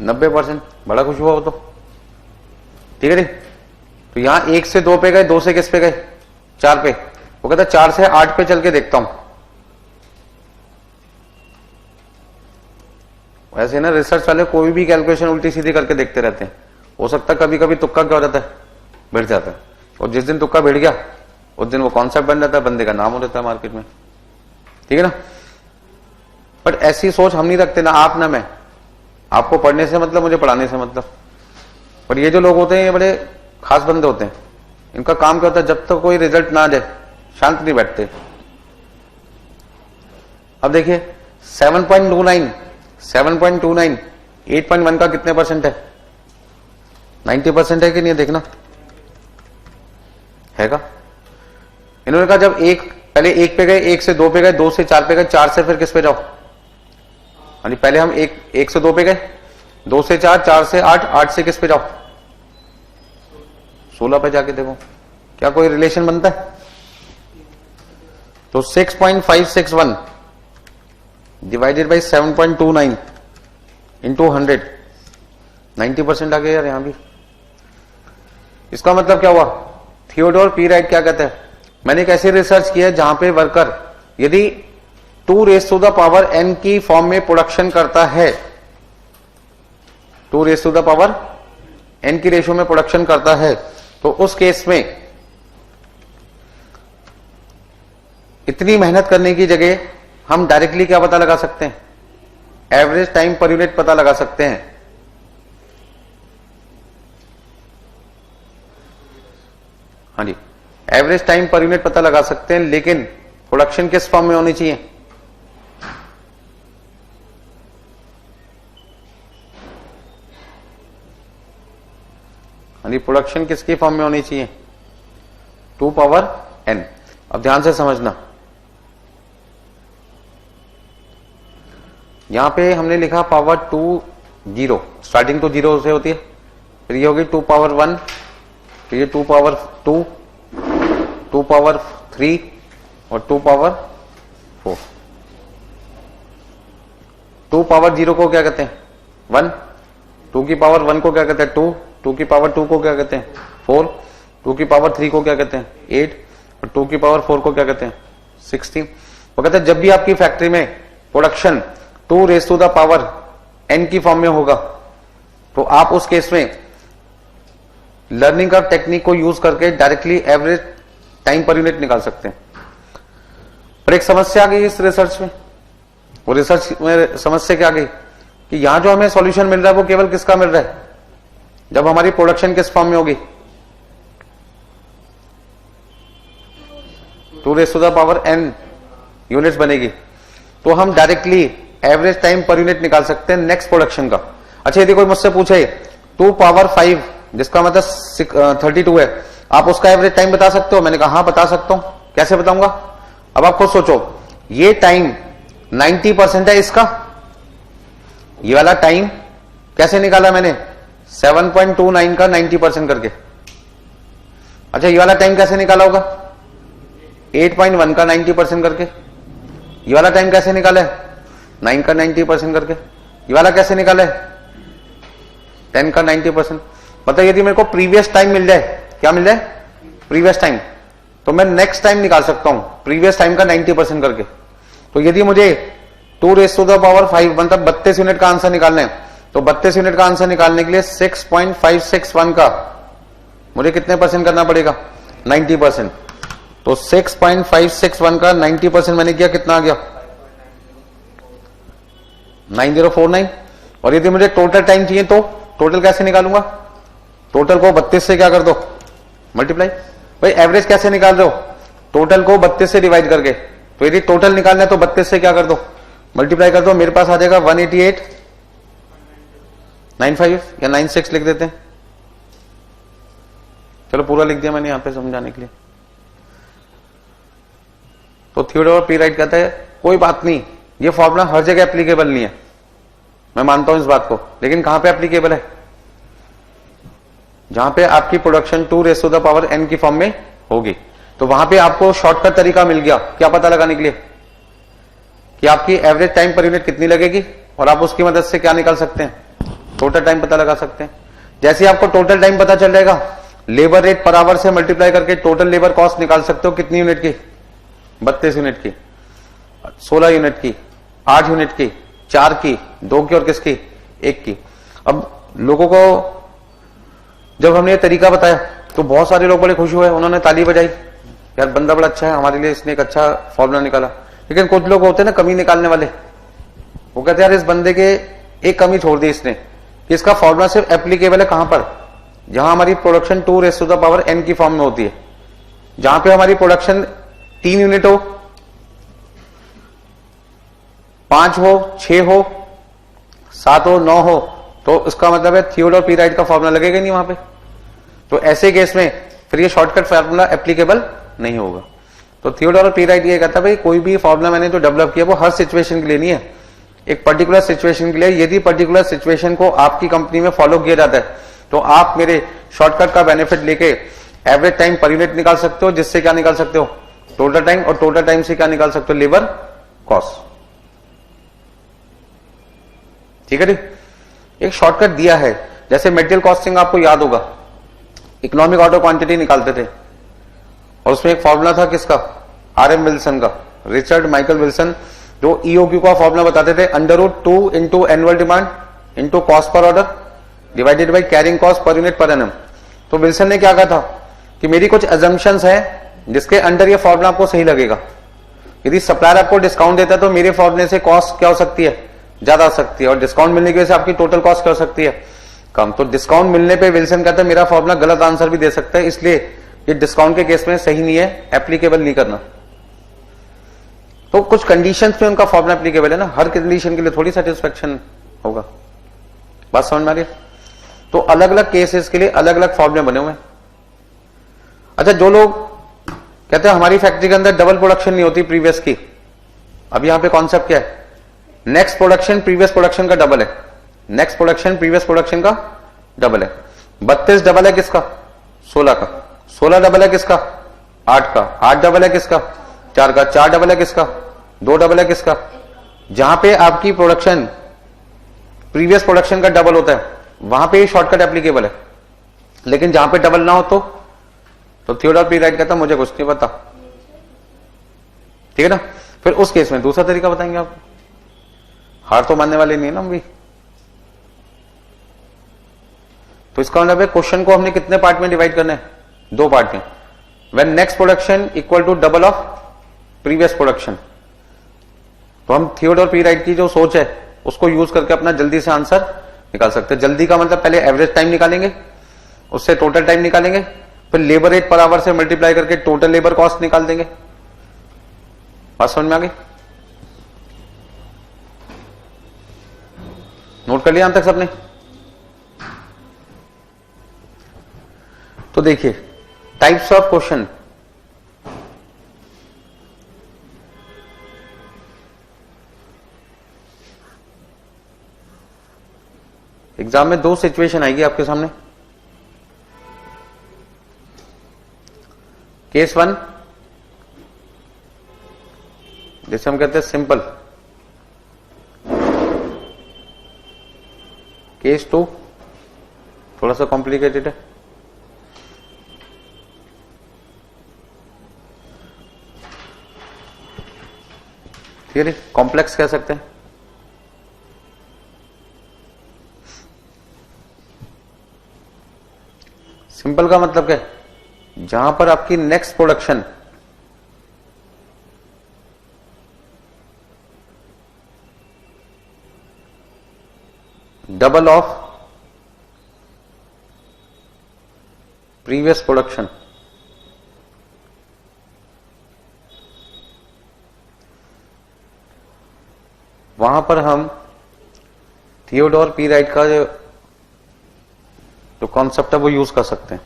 [SPEAKER 1] 90%। बड़ा खुश हुआ वो तो, ठीक है जी। तो यहां 1 से 2 पे गए, 2 से किस पे गए? 4 पे। वो कहता 4 से 8 पे चल के देखता हूं। वैसे ना रिसर्च वाले कोई भी कैलकुलेशन उल्टी सीधी करके देखते रहते हैं। हो सकता है कभी कभी तुक्का क्या हो जाता है? भिड़ जाता है, और जिस दिन तुक्का भिड़ गया उस दिन वो कॉन्सेप्ट बन जाता है, बंदे का नाम हो जाता है मार्केट में, ठीक है ना। बट ऐसी सोच हम नहीं रखते, ना आप ना मैं। आपको पढ़ने से मतलब, मुझे पढ़ाने से मतलब। पर ये जो लोग होते हैं ये बड़े खास बंदे होते हैं। इनका काम क्या होता है, जब तक कोई रिजल्ट ना आ जाए शांत नहीं बैठते। अब देखिए 7.29 8.1 का कितने परसेंट है? 90% है कि नहीं? देखना हैगा। इन्होंने कहा जब पहले 1 पे गए, 1 से 2 पे गए, 2 से 4 पे गए, 4 से फिर किस पे जाओ? यानी पहले हम 1 से 2 पे गए, 2 से 4, 4 से 8, 8 से किस पे जाओ? 16 पे जाके देखो क्या कोई रिलेशन बनता है? तो 6.561 डिवाइडेड बाई 7.29 इंटू 100, 90% आ गया यार यहां भी। इसका मतलब क्या हुआ? थियोडोर पी राइट क्या कहते हैं, मैंने एक ऐसी रिसर्च की है जहां पे वर्कर यदि 2n की फॉर्म में प्रोडक्शन करता है, 2n की रेशियो में प्रोडक्शन करता है, तो उस केस में इतनी मेहनत करने की जगह हम डायरेक्टली क्या पता लगा सकते हैं? एवरेज टाइम पर यूनिट पता लगा सकते हैं। हाँ जी, एवरेज टाइम पर यूनिट पता लगा सकते हैं, लेकिन प्रोडक्शन किस फॉर्म में होनी चाहिए? हाँ जी, प्रोडक्शन किसकी फॉर्म में होनी चाहिए? 2n। अब ध्यान से समझना, यहां पे हमने लिखा पावर 2 0, स्टार्टिंग तो 0 से होती है, फिर ये होगी 2 पावर 1, फिर ये 2 पावर 2, 2 पावर 3 और 2 पावर 4। 2 पावर 0 को क्या कहते हैं? 1। 2 की पावर 1 को क्या कहते हैं? 2। 2 की पावर 2 को क्या कहते हैं? 4। 2 की पावर 3 को क्या कहते हैं? 8। और 2 की पावर 4 को क्या कहते हैं? 16। वो कहते हैं जब भी आपकी फैक्ट्री में प्रोडक्शन 2n की फॉर्म में होगा, तो आप उस केस में लर्निंग कर्व टेक्निक को यूज करके directly average time per unit निकाल सकते हैं। पर एक समस्या आ गई इस रिसर्च में। वो रिसर्च में समस्या क्या आ गई कि यहां जो हमें सॉल्यूशन मिल रहा है वो केवल किसका मिल रहा है? जब हमारी प्रोडक्शन किस फॉर्म में होगी? 2n यूनिट्स बनेगी, तो हम directly average time per unit निकाल सकते हैं नेक्स्ट प्रोडक्शन का। अच्छा, यदि कोई मुझसे पूछे 2 पावर 5 जिसका मतलब 32 है, आप उसका एवरेज टाइम बता सकते हो? मैंने कहा हाँ बता सकता हूं। कैसे बताऊंगा? अब आप खुद सोचो, ये टाइम 90% है इसका, ये वाला टाइम कैसे निकाला मैंने? 7.29 का 90% करके। अच्छा, ये वाला टाइम कैसे निकाला होगा? 8.1 का 90% करके। ये वाला टाइम कैसे निकाला है? 9 का 90% करके। ये वाला कैसे निकाला है? 10 का 90%, मतलब यदि मेरे को प्रीवियस टाइम मिल जाए, क्या मिल जाए, प्रीवियस टाइम, तो मैं नेक्स्ट टाइम निकाल सकता हूं प्रीवियस टाइम का 90% करके। तो यदि मुझे 2⁵5 मतलब 32 यूनिट का आंसर निकालना है, तो 32 यूनिट का आंसर निकालने के लिए 6.561 का मुझे कितने परसेंट करना पड़ेगा, 90%। तो 6.561 का 90% मैंने किया, कितना आ गया, 9049। और यदि मुझे टोटल टाइम चाहिए तो टोटल कैसे निकालूंगा, टोटल को 32 से क्या कर दो, मल्टीप्लाई। भाई एवरेज कैसे निकाल रहे हो, टोटल को 32 से डिवाइड करके। तो यदि टोटल निकालना है तो 32 से क्या कर दो, मल्टीप्लाई कर दो, मेरे पास आ जाएगा 188.95 या 96 लिख देते हैं। चलो पूरा लिख दिया मैंने यहां पे समझाने के लिए। तो थियोडोर पी राइट कहता है कोई बात नहीं, ये फॉर्मूला हर जगह एप्लीकेबल नहीं है, मैं मानता हूं इस बात को, लेकिन कहां पे एप्लीकेबल है, जहां पे आपकी प्रोडक्शन 2⁻n की फॉर्म में होगी। तो वहां पे आपको शॉर्टकट तरीका मिल गया, क्या पता लगाने के लिए कि आपकी एवरेज टाइम पर यूनिट कितनी लगेगी, और आप उसकी मदद से क्या निकाल सकते हैं, टोटल टाइम पता लगा सकते हैं। जैसे आपको टोटल टाइम पता चल जाएगा, लेबर रेट पर आवर से मल्टीप्लाई करके टोटल लेबर कॉस्ट निकाल सकते हो, कितनी यूनिट की, 32 यूनिट की, 16 यूनिट की, 8 यूनिट की, 4 की, 2 की और किसकी, 1 की। अब लोगों को जब हमने ये तरीका बताया तो बहुत सारे लोग बड़े खुश हुए, उन्होंने ताली बजाई, यार बंदा बड़ा अच्छा है, हमारे लिए इसने एक अच्छा फॉर्मूला निकाला। लेकिन कुछ लोग होते हैं ना कमी निकालने वाले, वो कहते हैं यार इस बंदे के एक कमी छोड़ दी इसने, कि इसका फॉर्मूला सिर्फ एप्लीकेबल है कहां पर, जहां हमारी प्रोडक्शन 2⁻n की फॉर्म में होती है, जहां पे हमारी प्रोडक्शन 3 यूनिट हो, 5 हो, 6 हो, 7 हो, 9 हो, तो इसका मतलब है थियोडोर पी राइट का फॉर्मूला लगेगा नहीं वहां पे। तो ऐसे केस में फिर ये शॉर्टकट फॉर्मूला एप्लीकेबल नहीं होगा। तो थियोडोर पी राइट ये कहता है भाई कोई भी फॉर्मूला मैंने जो डेवलप किया वो हर सिचुएशन के लिए नहीं है, एक पर्टिकुलर सिचुएशन के लिए। यदि पर्टिकुलर सिचुएशन को आपकी कंपनी में फॉलो किया जाता है तो आप मेरे शॉर्टकट का बेनिफिट लेके एवरेज टाइम पर यूनिट निकाल सकते हो, जिससे क्या निकाल सकते हो, टोटल टाइम, और टोटल टाइम से क्या निकाल सकते हो, लेबर कॉस्ट। ठीक है जी, एक शॉर्टकट दिया है। जैसे मटेरियल कॉस्टिंग आपको याद होगा, इकोनॉमिक ऑर्डर क्वांटिटी निकालते थे और उसमें एक फॉर्मूला था किसका, RM विल्सन का, रिचर्ड माइकल विल्सन, जो EOQ का फॉर्मूला बताते थे, √2 into annual demand into cost per order divided by carrying cost per unit per annum. तो विल्सन ने क्या कहा था कि मेरी कुछ अजम्पशंस है जिसके अंडर ये फॉर्मूला आपको सही लगेगा। यदि सप्लायर आपको डिस्काउंट देता है तो मेरे फॉर्मूले से कॉस्ट क्या हो सकती है, ज्यादा हो सकती है, और डिस्काउंट मिलने की वजह से आपकी टोटल कॉस्ट क्या हो सकती है, कम। तो डिस्काउंट मिलने पे विल्सन कहता है मेरा फॉर्मूला गलत आंसर भी दे सकता है, इसलिए ये डिस्काउंट के केस में सही नहीं है, एप्लीकेबल नहीं करना। तो कुछ कंडीशंस में उनका फॉर्मूला एप्लीकेबल है ना, हर कंडीशन के लिए थोड़ी सेटिस्फेक्शन होगा। बात समझ में आ रही है? तो अलग अलग केसेस के लिए अलग अलग फॉर्मूले बने हुए हैं। अच्छा, जो लोग कहते हैं हमारी फैक्ट्री के अंदर डबल प्रोडक्शन नहीं होती प्रीवियस की, अब यहां पे कॉन्सेप्ट क्या है, नेक्स्ट प्रोडक्शन प्रीवियस प्रोडक्शन का डबल है, नेक्स्ट प्रोडक्शन प्रीवियस प्रोडक्शन का डबल है। 32 डबल है किसका, 16 का, 16 डबल है किसका, 8 का, 8 डबल है किसका, 4 का, 4 डबल है किसका, 2 डबल है किसका। जहां पे आपकी प्रोडक्शन प्रीवियस प्रोडक्शन का डबल होता है वहां पे शॉर्टकट एप्लीकेबल है, लेकिन जहां पे डबल ना हो तो थियोडोर पी राइट कहता मुझे कुछ नहीं पता। ठीक है ना, फिर उस केस में दूसरा तरीका बताएंगे आपको, हार तो मानने वाले नहीं है ना हम भी। तो इसका मतलब है क्वेश्चन को हमने कितने पार्ट में डिवाइड करना है, 2 पार्ट में। When next production equal to double of previous production, तो हम थियोडोर पी राइट की जो सोच है उसको यूज करके अपना जल्दी से आंसर निकाल सकते हैं। जल्दी का मतलब पहले एवरेज टाइम निकालेंगे, उससे टोटल टाइम निकालेंगे, फिर लेबर रेट पर आवर से मल्टीप्लाई करके टोटल लेबर कॉस्ट निकाल देंगे। बात समझ में आ गई? नोट कर लिया यहां तक सबने? तो देखिए टाइप्स ऑफ क्वेश्चन, एग्जाम में 2 सिचुएशन आएगी आपके सामने। केस 1 जैसे हम कहते हैं सिंपल, केस 2 थोड़ा सा कॉम्प्लिकेटेड है। ठीक है, कॉम्प्लेक्स कह सकते हैं। सिंपल का मतलब क्या है, जहां पर आपकी next production double of previous production, वहां पर हम थियोडोर पी राइट का जो कॉन्सेप्ट है वो यूज कर सकते हैं।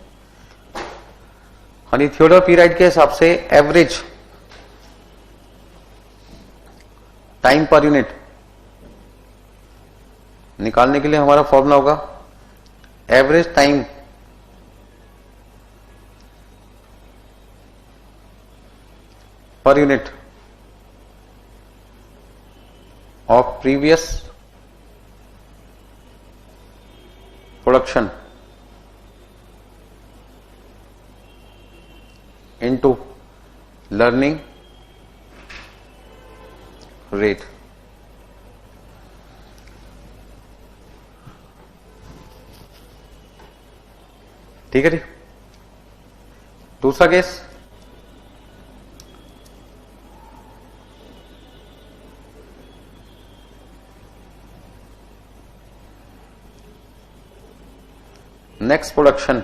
[SPEAKER 1] यानी थियोडोर पी राइट के हिसाब से एवरेज टाइम पर यूनिट निकालने के लिए हमारा फॉर्मूला होगा average time per unit of previous production into learning rate। ठीक है जी। दूसरा case, next production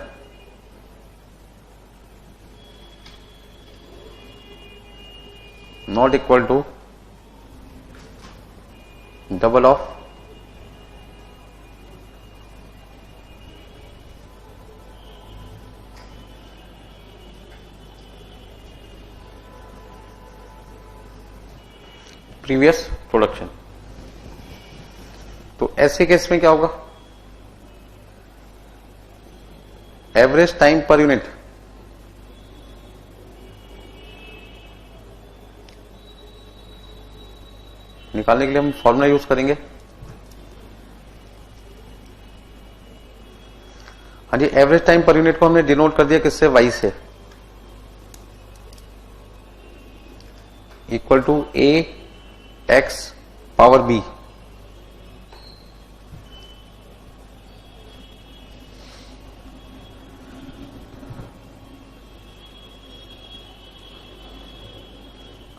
[SPEAKER 1] not equal to double of previous production। तो ऐसे केस में क्या होगा, एवरेज टाइम पर यूनिट निकालने के लिए हम फॉर्मूला यूज करेंगे। हाँ जी, एवरेज टाइम पर यूनिट को हमने डिनोट कर दिया किससे, वाई से, equal to A X power B.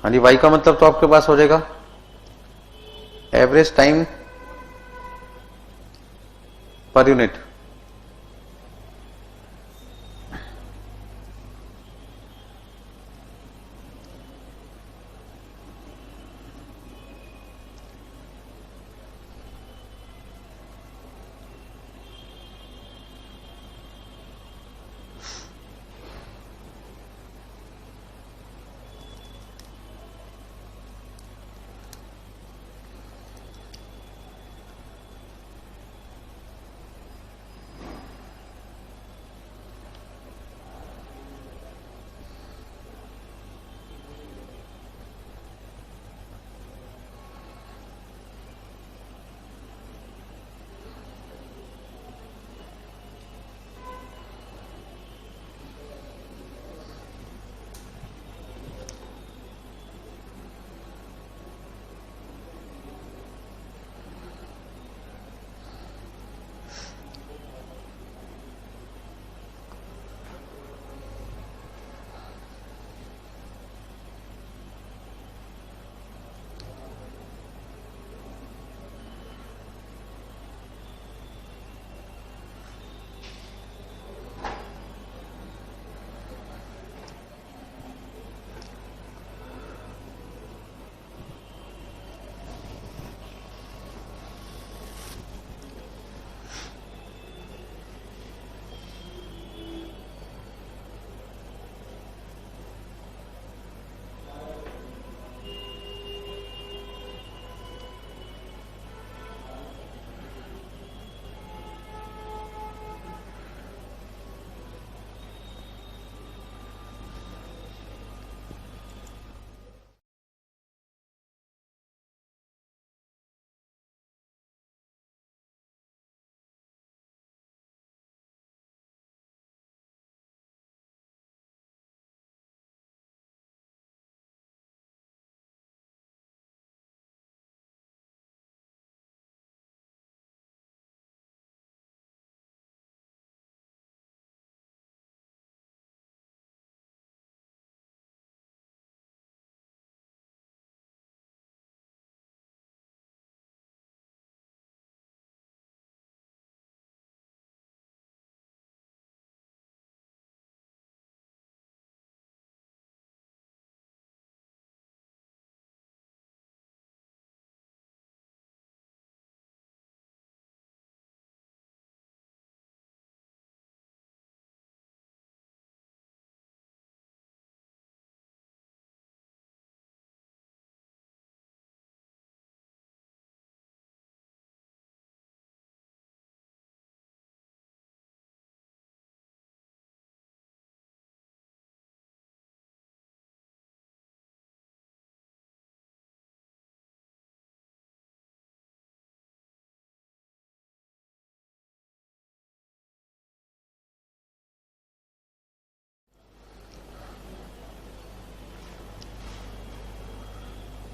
[SPEAKER 1] हाँ जी, वाई का मतलब तो आपके पास हो जाएगा एवरेज टाइम पर यूनिट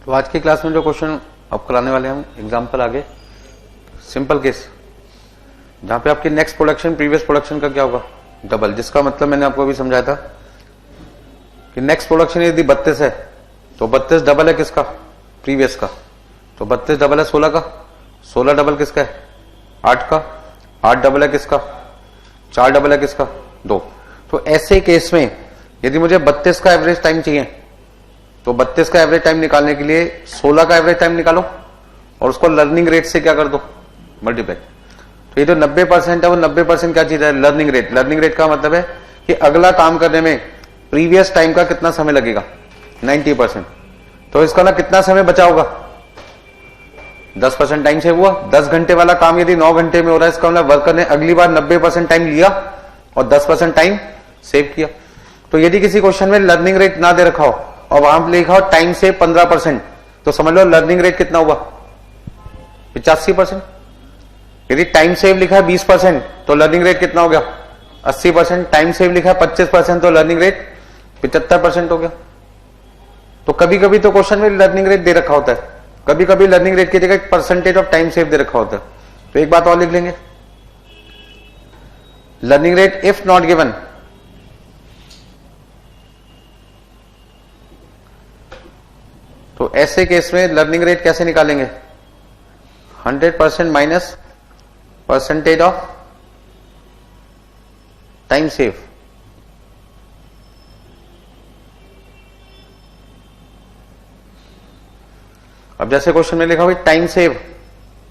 [SPEAKER 1] तो आज की क्लास में जो क्वेश्चन अब कराने वाले हैं हम एग्जाम्पल आगे, सिंपल केस जहां पे आपकी नेक्स्ट प्रोडक्शन प्रीवियस प्रोडक्शन का क्या होगा, डबल। जिसका मतलब मैंने आपको अभी समझाया था कि नेक्स्ट प्रोडक्शन यदि 32 है तो 32 डबल है किसका, प्रीवियस का। तो 32 डबल है 16 का, 16 डबल किसका है, 8 का, 8 डबल है किसका, 4 डबल है किसका, 2। तो ऐसे केस में यदि मुझे 32 का एवरेज टाइम चाहिए तो 32 का एवरेज टाइम निकालने के लिए 16 का एवरेज टाइम निकालो और उसको लर्निंग रेट से क्या कर दो, मल्टीप्लाई। तो ये जो 90% है वो 90% क्या चीज है, लर्निंग रेट। लर्निंग रेट का मतलब है कि अगला काम करने में प्रीवियस टाइम का कितना समय लगेगा, 90%। तो इसका ना कितना समय बचा होगा, 10% टाइम सेव हुआ। 10 घंटे वाला काम यदि 9 घंटे में हो रहा है, इसका मतलब वर्कर ने अगली बार 90% टाइम लिया और 10% टाइम सेव किया। तो यदि किसी क्वेश्चन में लर्निंग रेट ना दे रखा हो और वहां पर लिखा हो टाइम सेव 15%, तो समझ लो लर्निंग रेट कितना हुआ, 85%। यदि टाइम सेव लिखा है 20% तो लर्निंग रेट कितना हो गया, 80%। टाइम सेव लिखा है 25% तो लर्निंग रेट 75% हो गया। तो कभी कभी तो क्वेश्चन में लर्निंग रेट दे रखा होता है, कभी कभी लर्निंग रेट की जगह परसेंटेज ऑफ टाइम सेव दे रखा होता है। तो एक बात और लिख लेंगे, learning rate if not given तो ऐसे केस में लर्निंग रेट कैसे निकालेंगे, 100% minus percentage of time save. अब जैसे क्वेश्चन में लिखा हुआ टाइम सेव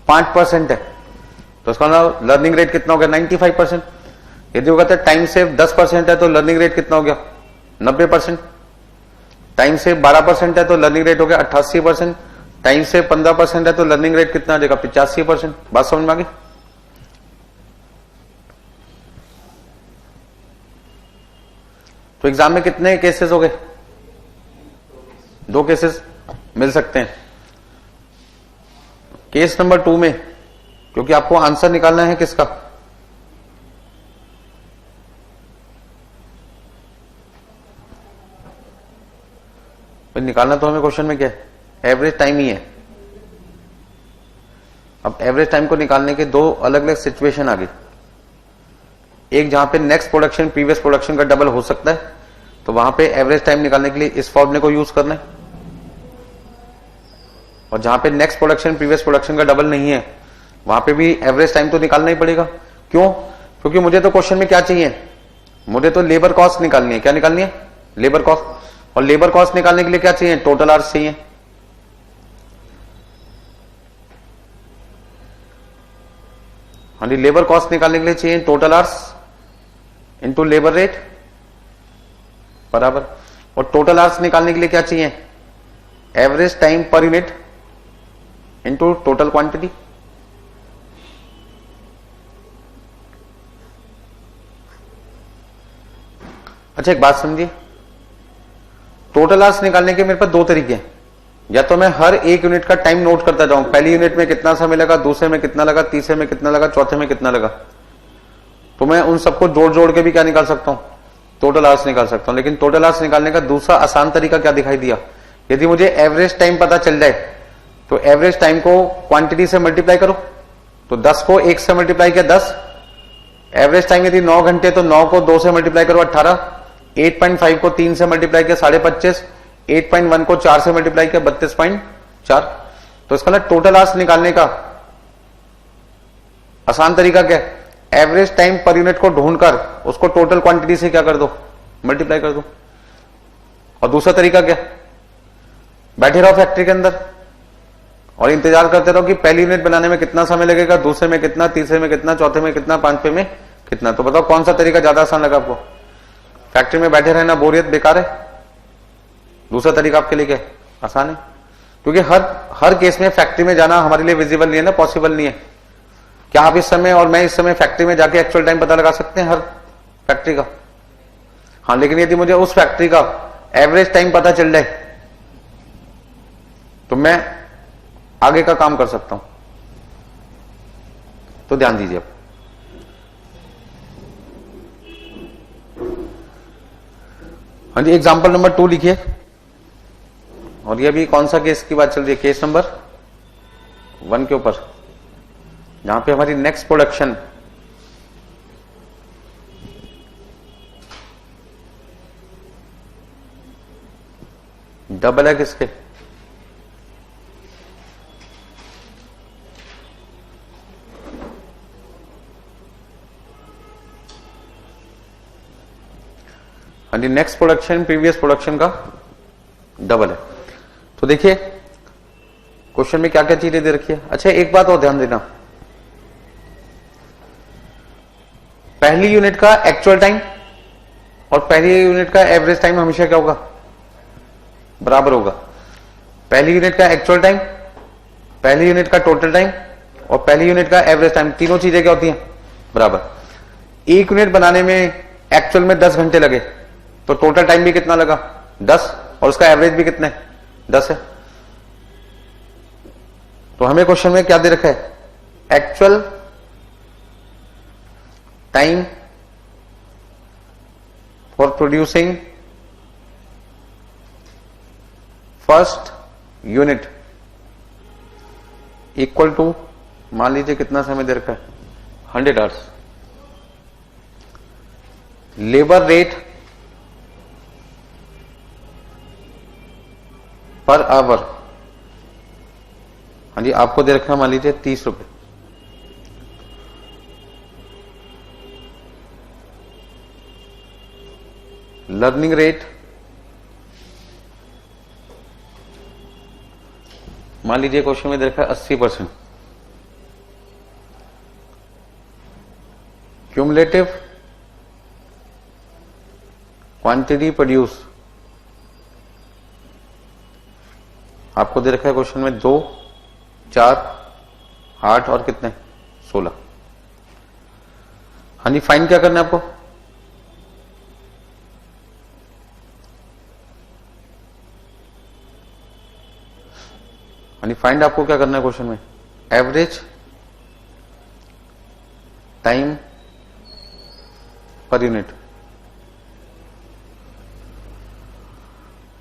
[SPEAKER 1] 5% है तो उसका लर्निंग रेट कितना हो गया, 95%। यदि वो कहते हैं टाइम सेव 10% है तो लर्निंग रेट कितना हो गया, 90%। टाइम सेव 12% है तो लर्निंग रेट हो गया 88%। टाइम सेव 15% है तो लर्निंग रेट कितना आ जाएगा, 85%। बात समझ में आ गई। तो एग्जाम में कितने केसेस हो गए, 2 केसेस मिल सकते हैं। केस नंबर 2 में क्योंकि आपको आंसर निकालना है किसका, निकालना तो हमें क्वेश्चन में क्या है, एवरेज टाइम ही है। अब एवरेज टाइम को निकालने के 2 अलग अलग सिचुएशन आ गई। एक जहां पे नेक्स्ट प्रोडक्शन प्रीवियस प्रोडक्शन का डबल हो सकता है तो वहां पे एवरेज टाइम निकालने के लिए इस फॉर्मूले को यूज करना है, और जहां पे नेक्स्ट प्रोडक्शन प्रीवियस प्रोडक्शन का डबल नहीं है वहां पे भी एवरेज टाइम तो निकालना ही पड़ेगा। क्यों, क्योंकि मुझे तो क्वेश्चन में क्या चाहिए, मुझे तो लेबर कॉस्ट निकालनी है। क्या निकालनी है, लेबर कॉस्ट। और लेबर कॉस्ट निकालने के लिए क्या चाहिए, टोटल आवर्स चाहिए। हाँ जी, लेबर कॉस्ट निकालने के लिए चाहिए total hours into labour rate बराबर। और टोटल आवर्स निकालने के लिए क्या चाहिए, average time per unit into total quantity. अच्छा एक बात समझिए, टोटल आवर्स निकालने के मेरे पास 2 तरीके हैं। या तो मैं हर एक यूनिट का टाइम नोट करता जाऊं, पहली यूनिट में कितना समय लगा, दूसरे में कितना लगा, तीसरे में कितना लगा, चौथे में कितना लगा। तो मैं उन सबको जोड़ जोड़ के भी क्या निकाल सकता हूं, टोटल आवर्स निकाल सकता हूं। लेकिन टोटल आवर्स निकालने का दूसरा आसान तरीका क्या दिखाई दिया, यदि मुझे एवरेज टाइम पता चल जाए तो एवरेज टाइम को क्वांटिटी से मल्टीप्लाई करो। तो 10 को 1 से मल्टीप्लाई किया 10। एवरेज टाइम यदि 9 घंटे तो 9 को 2 से मल्टीप्लाई करो 18। 8.5 को 3 से मल्टीप्लाई किया 25.5। 8.1 को 4 से मल्टीप्लाई किया 32.4। तो इसका ना टोटल आवर्स निकालने का आसान तरीका क्या है, एवरेज टाइम पर यूनिट को ढूंढकर उसको टोटल क्वांटिटी से क्या कर दो, मल्टीप्लाई कर दो। और दूसरा तरीका क्या, बैठे रहो फैक्ट्री के अंदर और इंतजार करते रहो कि पहली यूनिट बनाने में कितना समय लगेगा, दूसरे में कितना, तीसरे में कितना, चौथे में कितना, पांचवे में कितना। तो बताओ कौन सा तरीका ज्यादा आसान लगा आपको, फैक्ट्री में बैठे रहना बोरियत बेकार है, दूसरा तरीका आपके लिए क्या है, आसान है। क्योंकि हर केस में फैक्ट्री में जाना हमारे लिए विजिबल नहीं है ना, पॉसिबल नहीं है। क्या आप इस समय और मैं इस समय फैक्ट्री में जाके एक्चुअल टाइम पता लगा सकते हैं हर फैक्ट्री का? हाँ, लेकिन यदि मुझे उस फैक्ट्री का एवरेज टाइम पता चल जाए तो मैं आगे का काम कर सकता हूं। तो ध्यान दीजिए। हाँ जी, एग्जाम्पल नंबर 2 लिखिए और ये अभी कौन सा केस की बात चल रही है? केस नंबर 1 के ऊपर, जहां पे हमारी नेक्स्ट प्रोडक्शन डबल है किसके? हाँ जी, नेक्स्ट प्रोडक्शन प्रीवियस प्रोडक्शन का डबल है। तो देखिए क्वेश्चन में क्या क्या चीजें दे रखी है। अच्छा, एक बात और ध्यान देना, पहली यूनिट का एक्चुअल टाइम और पहली यूनिट का एवरेज टाइम हमेशा क्या होगा? बराबर होगा। पहली यूनिट का एक्चुअल टाइम, पहली यूनिट का टोटल टाइम और पहली यूनिट का एवरेज टाइम, तीनों चीजें क्या होती हैं? बराबर। एक यूनिट बनाने में एक्चुअल में 10 घंटे लगे तो टोटल टाइम भी कितना लगा? 10, और उसका एवरेज भी कितना है? 10 है। तो हमें क्वेश्चन में क्या दे रखा है? Actual time for producing first unit equal to, मान लीजिए कितना समय दे रखा है? 100 hours. Labour rate per hour, हाँ जी, आपको दे रखा है मान लीजिए 30 रुपए। लर्निंग रेट मान लीजिए क्वेश्चन में दे रखा है 80%। क्यूमुलेटिव क्वांटिटी प्रोड्यूस आपको दे रखा है क्वेश्चन में 2, 4, 8 और कितने? 16। हाँ जी, फाइंड क्या करना है आपको? हाँ जी, फाइंड आपको क्या करना है क्वेश्चन में? Average time per unit.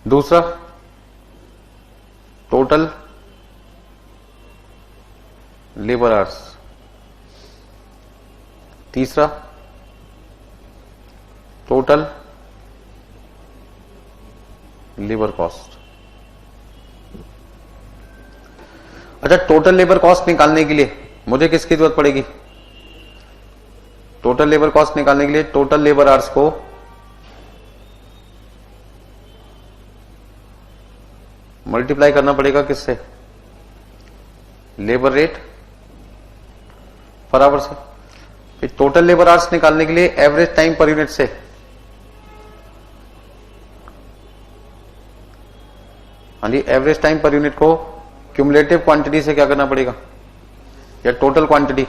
[SPEAKER 1] दूसरा टोटल लेबर आवर्स। तीसरा टोटल लेबर कॉस्ट। अच्छा, टोटल लेबर कॉस्ट निकालने के लिए मुझे किसकी जरूरत पड़ेगी? टोटल लेबर कॉस्ट निकालने के लिए टोटल लेबर आवर्स को मल्टीप्लाई करना पड़ेगा किससे? लेबर रेट पर आवर से। फिर टोटल लेबर आवर्स निकालने के लिए एवरेज टाइम पर यूनिट से, हाँ जी, एवरेज टाइम पर यूनिट को क्यूमुलेटिव क्वांटिटी से क्या करना पड़ेगा? या टोटल क्वांटिटी।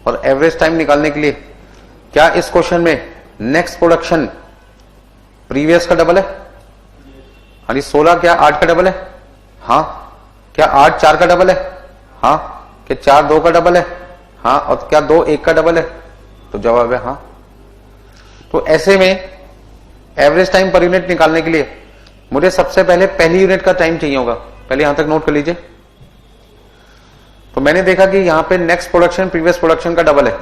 [SPEAKER 1] और एवरेज टाइम निकालने के लिए क्या इस क्वेश्चन में नेक्स्ट प्रोडक्शन प्रीवियस का डबल है? हाँ जी, 16 क्या 8 का डबल है? हाँ। क्या 8 4 का डबल है? हाँ। क्या 4 2 का डबल है? हाँ। और क्या 2 1 का डबल है? तो जवाब है हाँ। तो ऐसे में एवरेज टाइम पर यूनिट निकालने के लिए मुझे सबसे पहले पहली यूनिट का टाइम चाहिए होगा। पहले यहां तक नोट कर लीजिए। तो मैंने देखा कि यहां पे नेक्स्ट प्रोडक्शन प्रीवियस प्रोडक्शन का डबल है।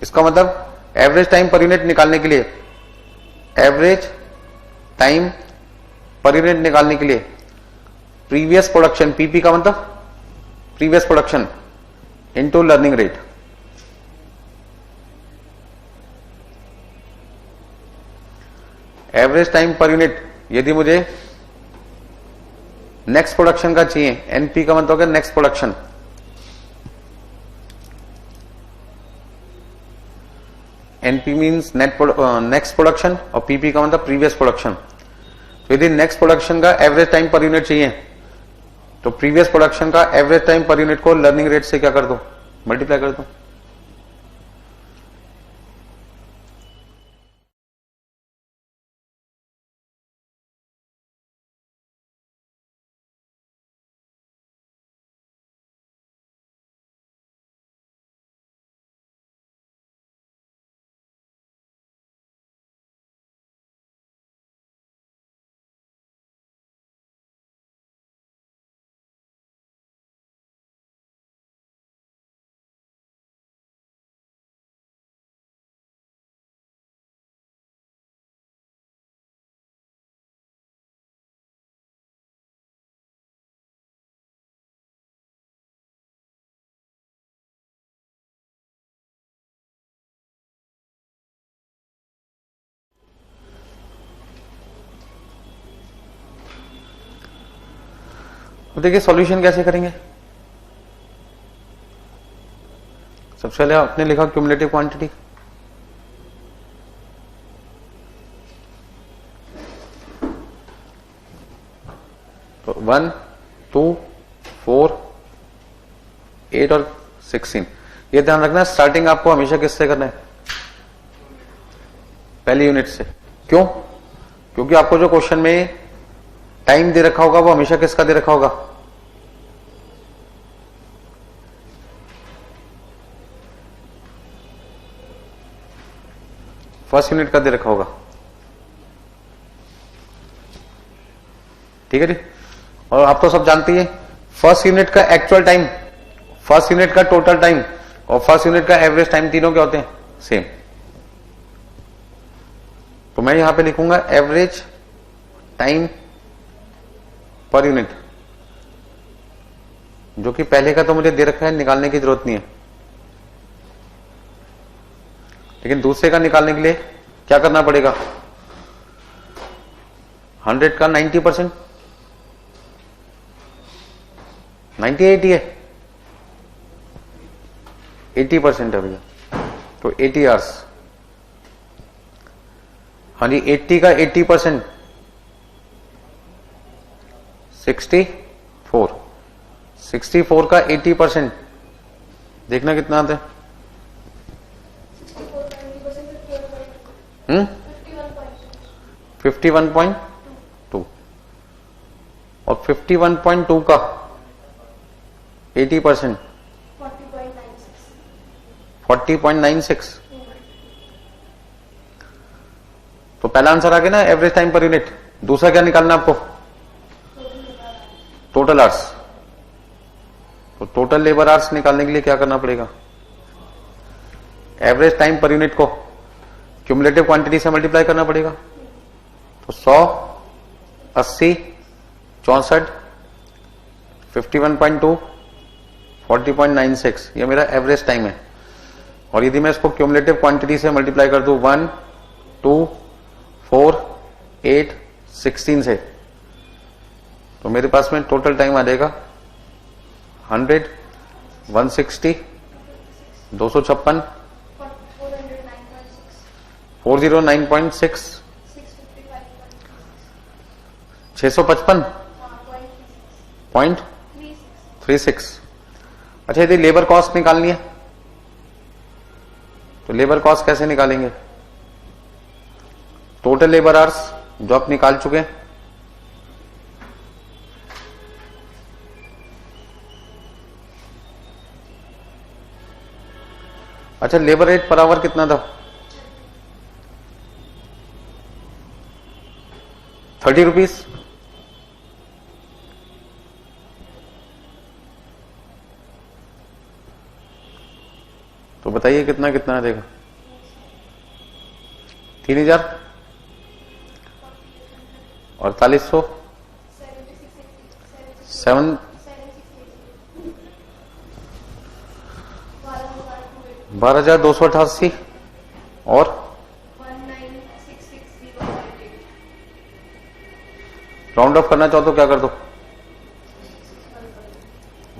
[SPEAKER 1] इसका मतलब एवरेज टाइम पर यूनिट निकालने के लिए, एवरेज टाइम पर यूनिट निकालने के लिए प्रीवियस प्रोडक्शन, पीपी का मतलब previous production into learning rate. Average time per unit यदि मुझे नेक्स्ट प्रोडक्शन का चाहिए, एनपी का मतलब होगा next production, NP means next production और पीपी का मतलब प्रीवियस प्रोडक्शन। तो यदि नेक्स्ट प्रोडक्शन का एवरेज टाइम पर यूनिट चाहिए तो प्रीवियस प्रोडक्शन का एवरेज टाइम पर यूनिट को लर्निंग रेट से क्या कर दो? मल्टीप्लाई कर दो। तो देखिए सॉल्यूशन कैसे करेंगे। सबसे पहले आपने लिखा क्यूमुलेटिव क्वांटिटी, तो 1, 2, 4, 8 और 16। ये ध्यान रखना स्टार्टिंग आपको हमेशा किससे करना है, पहली यूनिट से। क्यों? क्योंकि आपको जो क्वेश्चन में टाइम दे रखा होगा वो हमेशा किसका दे रखा होगा, फर्स्ट यूनिट का दे रखा होगा। ठीक है जी। और आप तो सब जानती है फर्स्ट यूनिट का एक्चुअल टाइम, फर्स्ट यूनिट का टोटल टाइम और फर्स्ट यूनिट का एवरेज टाइम तीनों क्या होते हैं, सेम। तो मैं यहां पे लिखूंगा एवरेज टाइम पर यूनिट, जो कि पहले का तो मुझे दे रखा है, निकालने की जरूरत नहीं है। लेकिन दूसरे का निकालने के लिए क्या करना पड़ेगा, 100 का 90%, 90 80 है, 80% है भैया, तो 80 आवर्स। हाँ जी, 80 का 80%, 64, 64 का 80% देखना कितना आता है, 51.2। और 51.2 का 80%, 40.96। तो पहला आंसर आ गया ना एवरेज टाइम पर यूनिट। दूसरा क्या निकालना आपको, टोटल आवर्स। तो टोटल लेबर आवर्स निकालने के लिए क्या करना पड़ेगा, एवरेज टाइम पर यूनिट को क्यूमुलेटिव क्वांटिटी से मल्टीप्लाई करना पड़ेगा। तो 100, 80, 64, 51.2, 40.96 ये मेरा एवरेज टाइम है। और यदि मैं इसको क्यूमुलेटिव क्वांटिटी से मल्टीप्लाई कर दूं 1, 2, 4, 8, 16 से, तो मेरे पास में टोटल टाइम आ जाएगा 100, 160, 256, 409.6, 655.36। अच्छा, यदि लेबर कॉस्ट निकालनी है तो लेबर कॉस्ट कैसे निकालेंगे, टोटल लेबर आवर्स जो आप निकाल चुके हैं, अच्छा लेबर रेट पर आवर कितना था, 30 रुपीज। तो बताइए कितना कितना देगा, 3000 और 4800, 12,288 और
[SPEAKER 3] 1966
[SPEAKER 1] राउंड ऑफ करना चाहो तो क्या कर दो,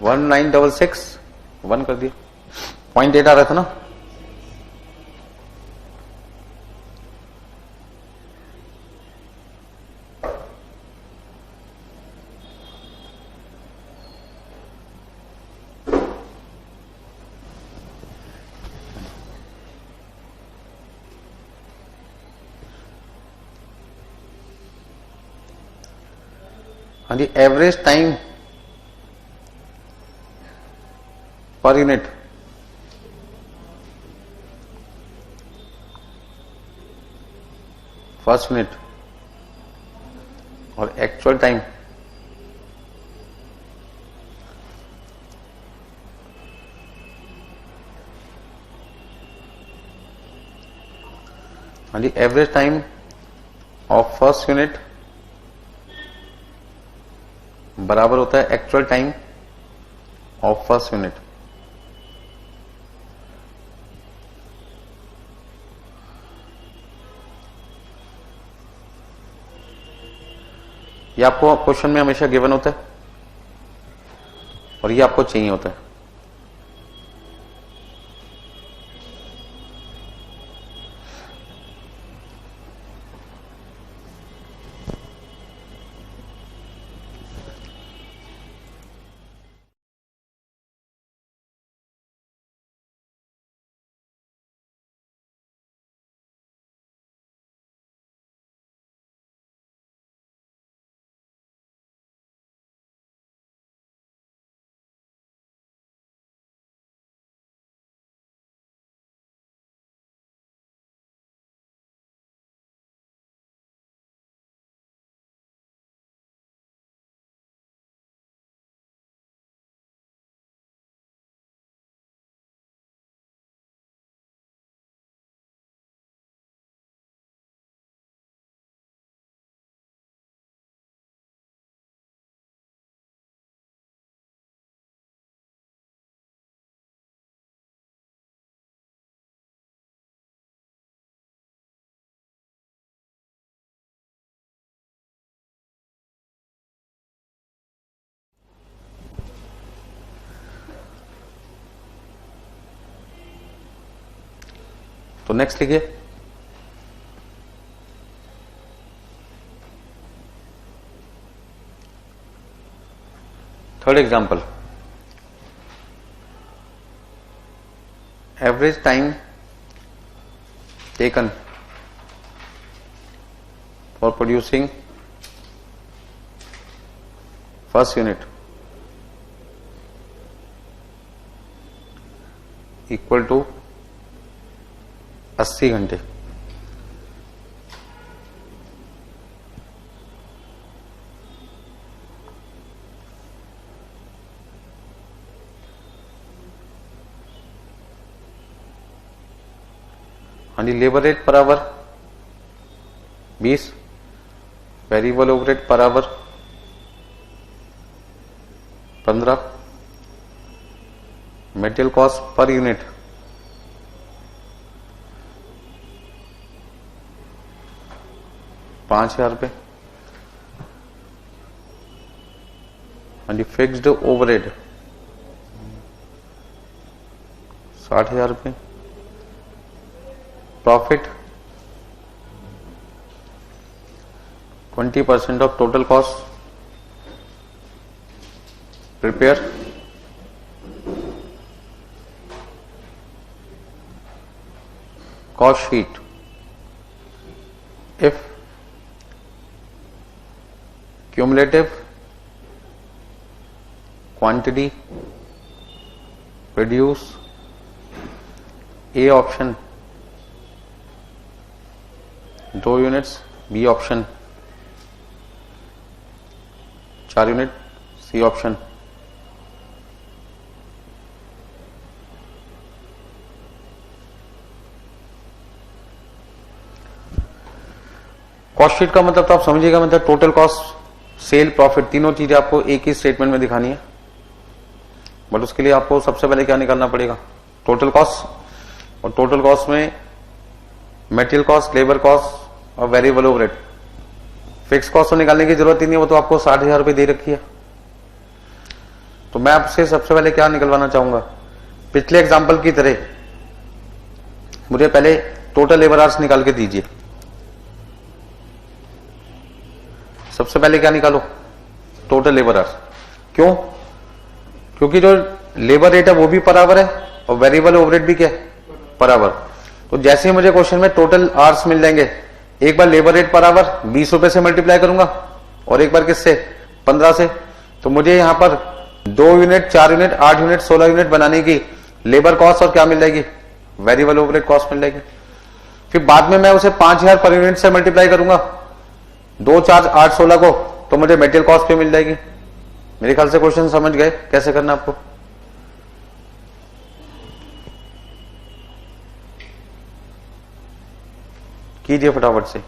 [SPEAKER 1] 1966 1 कर दिया, 0.8 आ रहा था ना। हाँ जी, average time per unit first unit और एक्चुअल टाइम हाँ जी, average time of first unit बराबर होता है actual time of first unit. ये आपको क्वेश्चन में हमेशा गिवन होता है। और ये आपको चाहिए होता है। तो नेक्स्ट लिखिए, third example, average time taken for producing first unit equal to 80 घंटे। हाँ जी, labour rate per hour 20, variable overhead per hour 15, material cost per unit 5,000 रुपये। हाँ जी, फिक्स्ड ओवरहेड 60,000 रुपये। Profit 20% of total cost prepare cost sheet if cumulative quantity produce A option 2 units, B option 4 unit, C option. Cost sheet का मतलब तो आप समझिएगा, मतलब टोटल कॉस्ट, सेल, प्रॉफिट, तीनों चीजें आपको एक ही स्टेटमेंट में दिखानी है। बट उसके लिए आपको सबसे पहले क्या निकालना पड़ेगा, टोटल कॉस्ट। और टोटल कॉस्ट में मटेरियल कॉस्ट, लेबर कॉस्ट और वेरिएबल ओवरहेड। फिक्स कॉस्ट तो निकालने की जरूरत ही नहीं है, वो तो आपको 60,000 रुपये दे रखी है। तो मैं आपसे सबसे पहले क्या निकलवाना चाहूंगा, पिछले एग्जाम्पल की तरह मुझे पहले टोटल लेबर आवर्स निकाल के दीजिए। सबसे पहले क्या निकालो, टोटल लेबर आवर्स। क्यों? क्योंकि जो लेबर रेट है वो भी बराबर है और वेरिएबल ओवरहेड भी क्या है, बराबर। तो जैसे ही मुझे क्वेश्चन में टोटल आवर्स मिल जाएंगे, एक बार लेबर रेट बराबर 20 रुपए से मल्टीप्लाई करूंगा और एक बार किससे, 15 से। तो मुझे यहां पर 2 यूनिट, 4 यूनिट, 8 यूनिट, 16 यूनिट बनाने की लेबर कॉस्ट और क्या मिल जाएगी, वेरिएबल ओवरहेड कॉस्ट मिल जाएगी। फिर बाद में मैं उसे 5,000 पर यूनिट से मल्टीप्लाई करूंगा, 2, 4, 8, 16 को, तो मुझे मटेरियल कॉस्ट पे मिल जाएगी। मेरे ख्याल से क्वेश्चन समझ गए कैसे करना आपको। कीजिए फटाफट से।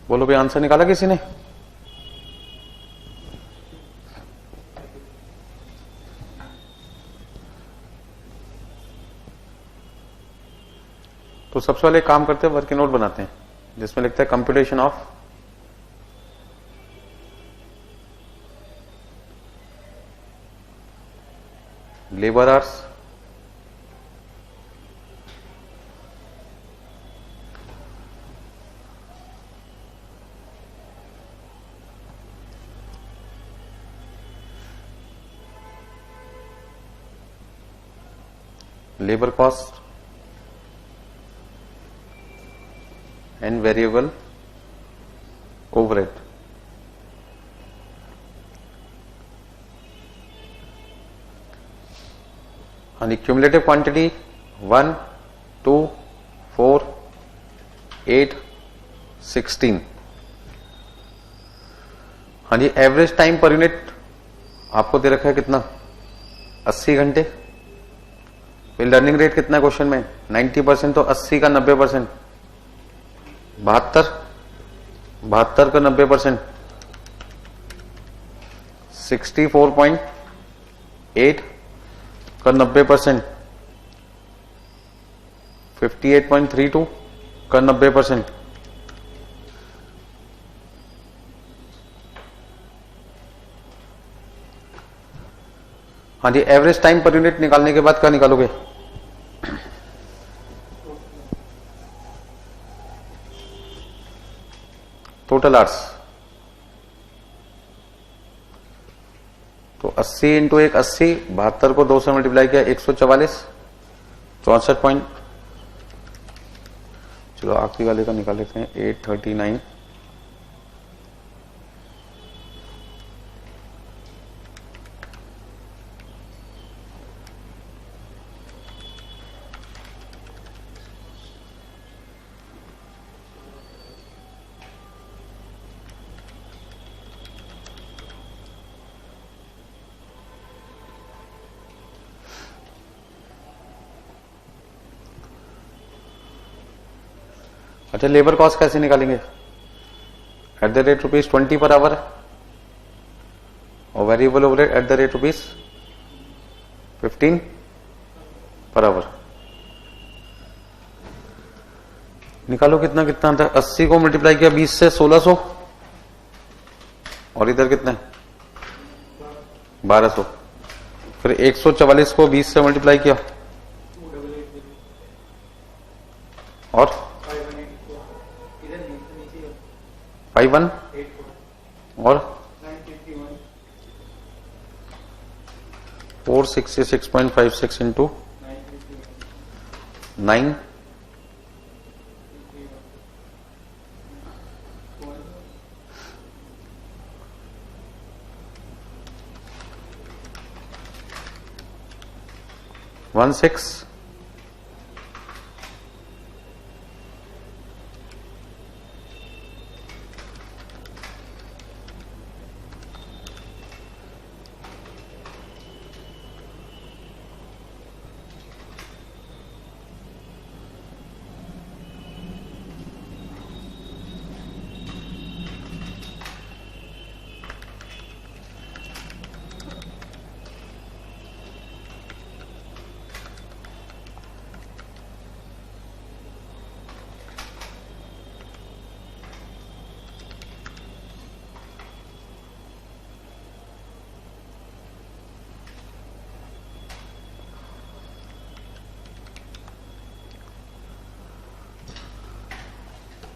[SPEAKER 1] बोलो भाई, आंसर निकाला किसी ने? तो सबसे पहले एक काम करते हैं, वर्किंग नोट बनाते हैं जिसमें लिखते हैं computation of labour hours labor cost and variable overhead. And the cumulative quantity 1, 2, 4, 8, 16. हाँ जी, एवरेज टाइम पर यूनिट आपको दे रखा है कितना? 80 घंटे। फिर लर्निंग रेट कितना है क्वेश्चन में? 90%, तो 80 का 90%, 72 का 90%, 64.8 का 90%, 58.32 का 90%। हाँ जी, एवरेज टाइम पर यूनिट निकालने के बाद क्या निकालोगे? Total hours. तो 80 इंटू 1 80, 72 को 2 से मल्टीप्लाई किया 144, 64 पॉइंट, चलो आखिरी वाले का निकाल लेते हैं 839, अच्छा लेबर कॉस्ट कैसे निकालेंगे? At the rate ₹20 per hour और variable overhead at the rate ₹15 per hour. निकालो कितना कितना था? 80 को मल्टीप्लाई किया 20 से 1600, और इधर कितना है? 1200। फिर 144 को 20 से मल्टीप्लाई किया और 51 और 466.56 इंटू 9, वन सिक्स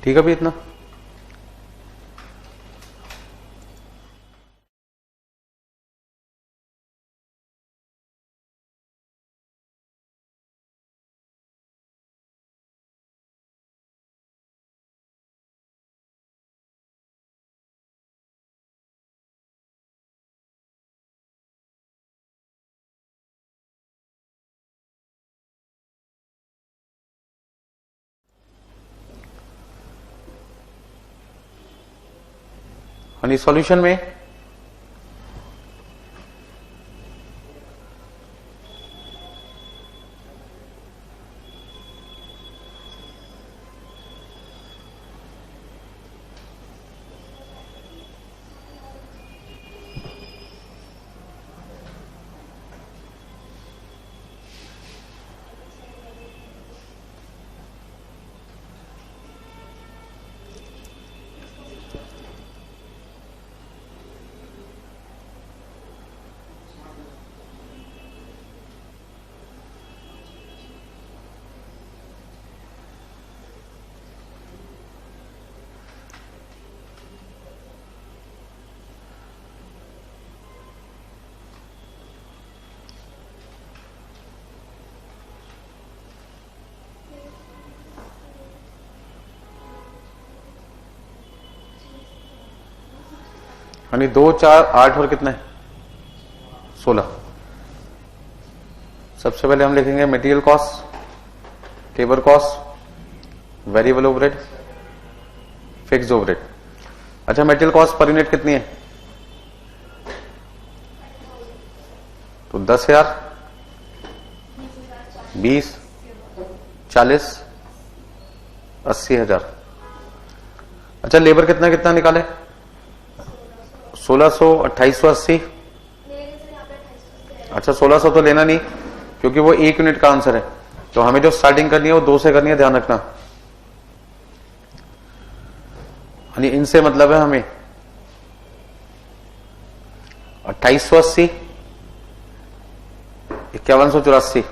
[SPEAKER 1] ठीक है भी इतना। यानी सॉल्यूशन में यानी 2 4 8 और कितने 16। सबसे पहले हम लिखेंगे material cost, labour cost, variable overhead, fix overhead. अच्छा मटेरियल कॉस्ट पर यूनिट कितनी है? तो 10,000, 20, 40, 80,000। अच्छा लेबर कितना कितना निकाले? 1600, 2880।
[SPEAKER 3] मेरे से यहाँ पे 2800 से है।
[SPEAKER 1] अच्छा 1600 तो लेना नहीं क्योंकि वो एक यूनिट का आंसर है, तो हमें जो स्टार्टिंग करनी है वो 2 से करनी है, ध्यान रखना। यानी इनसे मतलब है हमें 2880, 5184,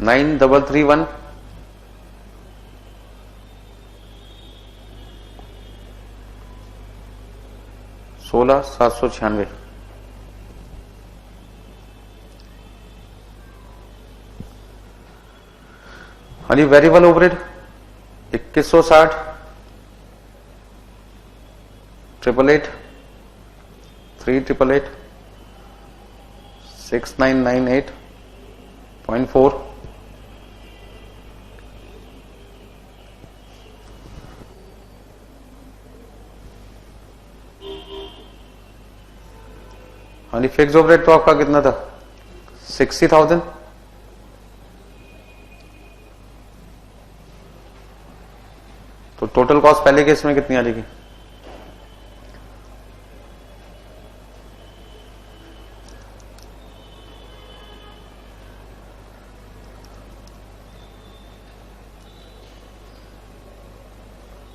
[SPEAKER 1] 9331, 16,796। हाँ जी वेरिएबल ओवरहेड 2160, 888, 3888, 6998.4। हाँ जी फिक्स ओवरहेड तो आपका कितना था? 60,000। तो टोटल कॉस्ट पहले केस में कितनी आ जाएगी?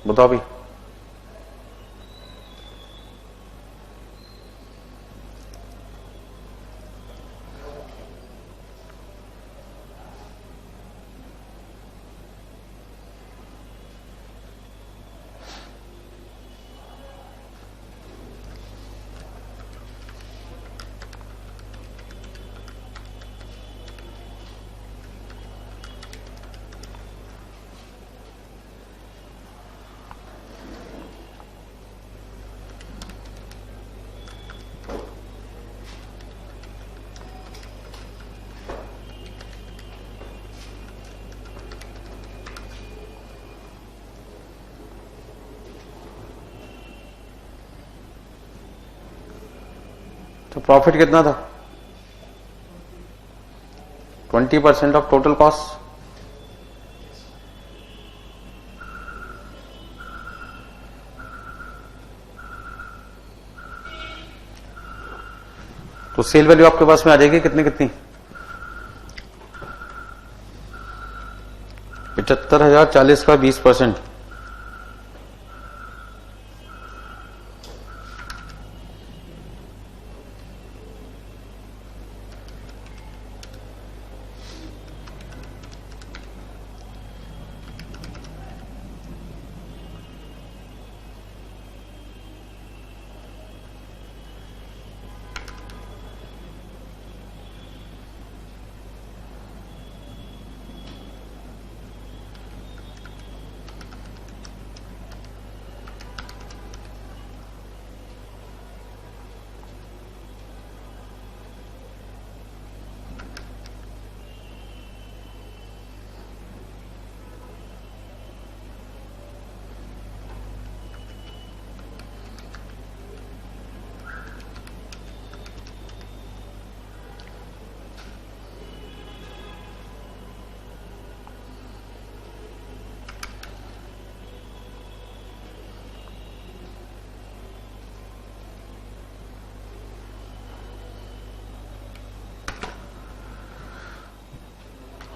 [SPEAKER 1] बताओ भी। तो प्रॉफिट कितना था? 20% ऑफ टोटल कॉस्ट। तो सेल वैल्यू आपके पास में आ जाएगी कितनी कितनी? 75,000, 40 का 20%।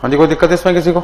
[SPEAKER 1] हाँ जी कोई दिक्कत है इसमें किसी को?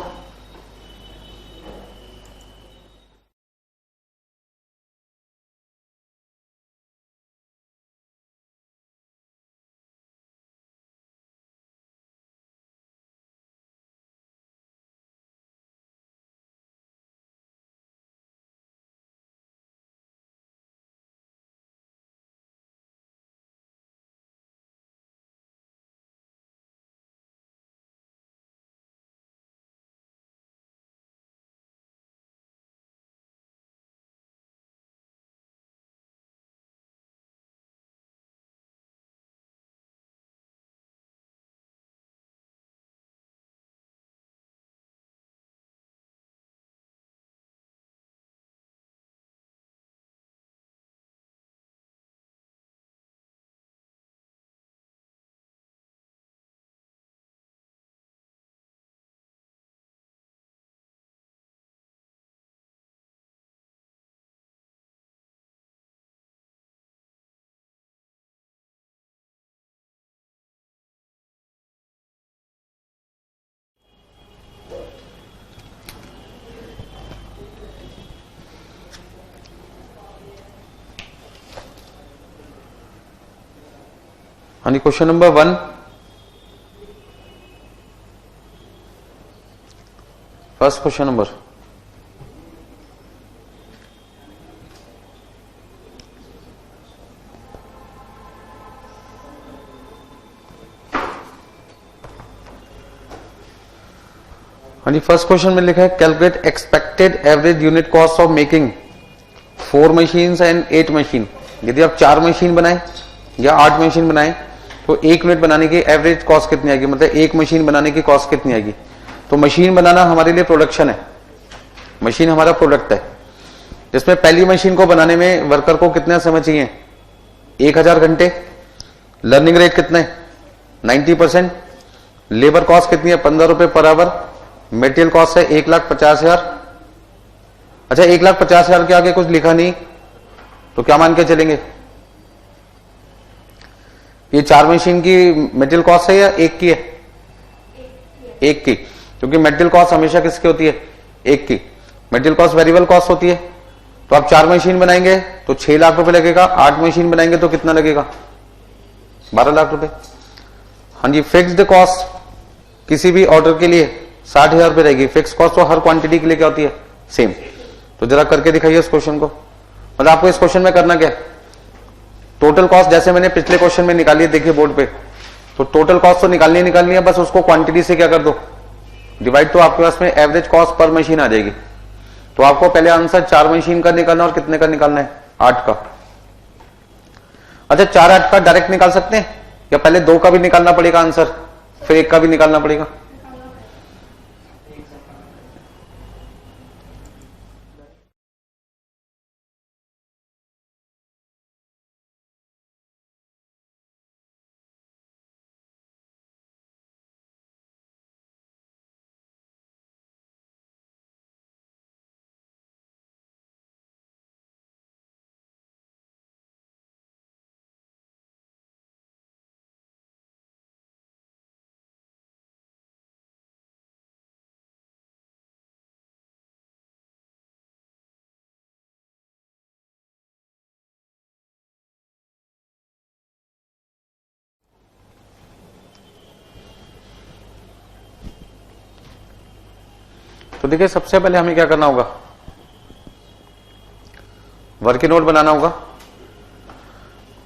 [SPEAKER 1] हाँ जी, question number 1, first question number. हाँ जी, फर्स्ट क्वेश्चन में लिखा है calculate expected average unit cost of making 4 machines and 8 machine. यदि आप 4 मशीन बनाए या 8 मशीन बनाए तो 1 यूनिट बनाने की एवरेज कॉस्ट कितनी आएगी, मतलब 1 मशीन बनाने की कॉस्ट कितनी आएगी। तो मशीन बनाना हमारे लिए प्रोडक्शन है, मशीन हमारा प्रोडक्ट है, जिसमें पहली मशीन को बनाने में वर्कर को कितना समय चाहिए, 1000 घंटे। लर्निंग रेट कितना है, 90%। लेबर कॉस्ट कितनी है, 15 रुपए पर आवर। मेटेरियल कॉस्ट है 1,50,000। अच्छा, 1,50,000 के आगे कुछ लिखा नहीं तो क्या मान के चलेंगे, ये 4 मशीन की मेटेरियल कॉस्ट है या एक की है, एक की, क्योंकि मेटेरियल कॉस्ट हमेशा किसकी होती है, एक की। मेटेरियल कॉस्ट वेरिएबल कॉस्ट होती है। तो आप 4 मशीन बनाएंगे तो 6 लाख रुपए लगेगा, 8 मशीन बनाएंगे तो कितना लगेगा, 12 लाख रुपए। हाँ जी, फिक्स्ड कॉस्ट किसी भी ऑर्डर के लिए 60,000 रुपए रहेगी। फिक्स कॉस्ट तो हर क्वांटिटी के लिए क्या होती है, सेम। तो जरा करके दिखाइए इस क्वेश्चन को। मतलब आपको इस क्वेश्चन में करना क्या, टोटल कॉस्ट जैसे मैंने पिछले क्वेश्चन में निकाली है, देखिए बोर्ड पे, तो टोटल कॉस्ट तो निकालनी है, बस उसको क्वांटिटी से क्या कर दो, डिवाइड। तो आपके पास में एवरेज कॉस्ट पर मशीन आ जाएगी। तो आपको पहले आंसर 4 मशीन का निकालना और कितने का निकालना है, 8 का। अच्छा, 4 8 का डायरेक्ट निकाल सकते हैं या पहले 2 का भी निकालना पड़ेगा आंसर, फिर 1 का भी निकालना पड़ेगा। तो देखिए, सबसे पहले हमें क्या करना होगा, वर्किंग नोट बनाना होगा,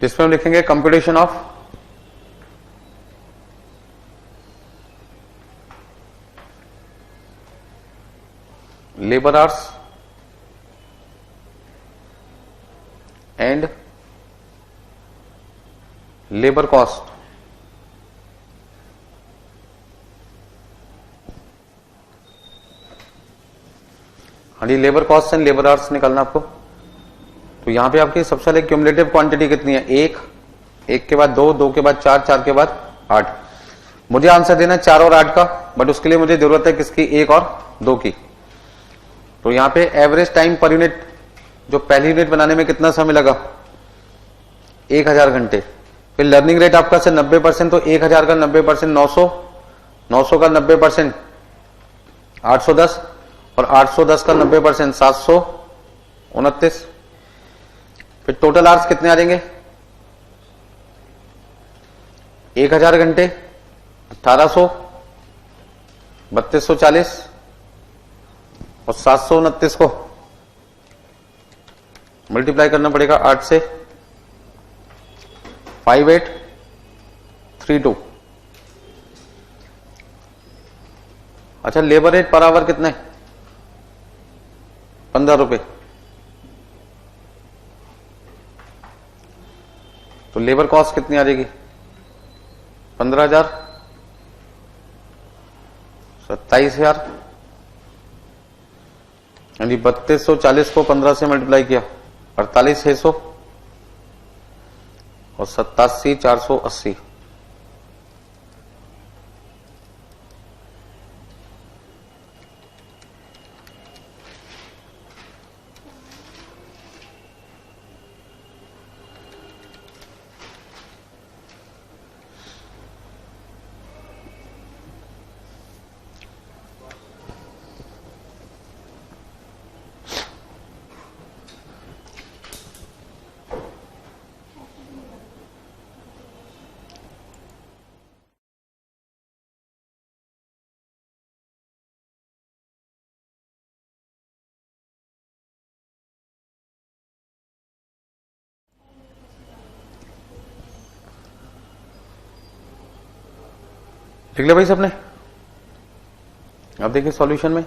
[SPEAKER 1] जिसमें हम लिखेंगे computation of labour hours and labour cost. हाँ जी, labour cost and labour hours निकालना आपको। तो यहां पे आपकी सबसे पहले क्यूमुलेटिव क्वांटिटी कितनी है, 1, 1 के बाद 2, 2 के बाद 4, 4 के बाद 8। मुझे आंसर देना 4 और 8 का, बट उसके लिए मुझे जरूरत है किसकी, 1 और 2 की। तो यहां पे एवरेज टाइम पर यूनिट, जो पहली यूनिट बनाने में कितना समय लगा, 1000 घंटे। फिर लर्निंग रेट आपका से 90%, तो 1000 का 90% 900, 900 का 90% 810, और 810 का 90% 729। फिर टोटल आवर्स कितने आ जाएंगे, 1000 घंटे 1800, 3240 और 729 को मल्टीप्लाई करना पड़ेगा 8 से, 5832। अच्छा, लेबर रेट पर आवर कितना है, 15 रुपए। तो लेबर कॉस्ट कितनी आ जाएगी, 15,000, 27,000। यानी 3240 को 15 से मल्टीप्लाई किया, 48,600 और 87,480। लिख लिया भाई सबने? अब देखिए सॉल्यूशन में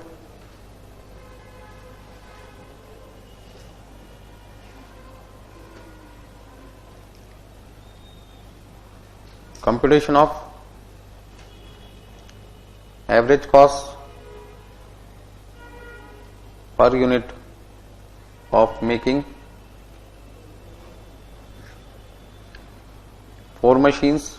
[SPEAKER 1] computation of average cost per unit of making 4 machines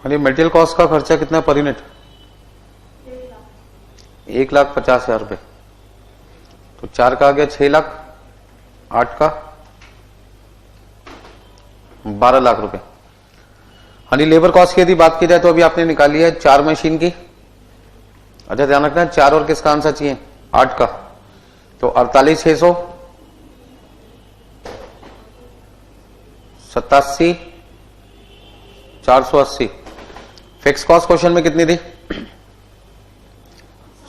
[SPEAKER 1] और ये मटेरियल कॉस्ट का खर्चा कितना पर यूनिट? 1,50,000 रुपए। तो 4 का आ गया 6 लाख, 8 का 12 लाख रुपए। हाँ जी, लेबर कॉस्ट की यदि बात की जाए तो अभी आपने निकाली है 4 मशीन की। अच्छा ध्यान रखना 4 और किसका आंसर चाहिए? 8 का। तो 48,600, 87, 480। फिक्स कॉस्ट क्वेश्चन में कितनी थी?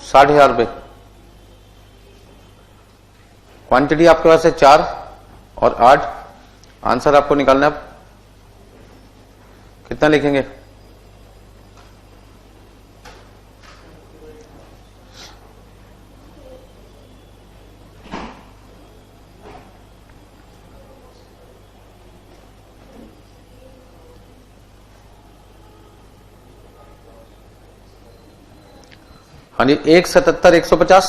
[SPEAKER 1] 60,000 रुपए। क्वांटिटी आपके पास है 4 और 8। आंसर आपको निकालना है। कितना लिखेंगे? हाँ जी, 177,150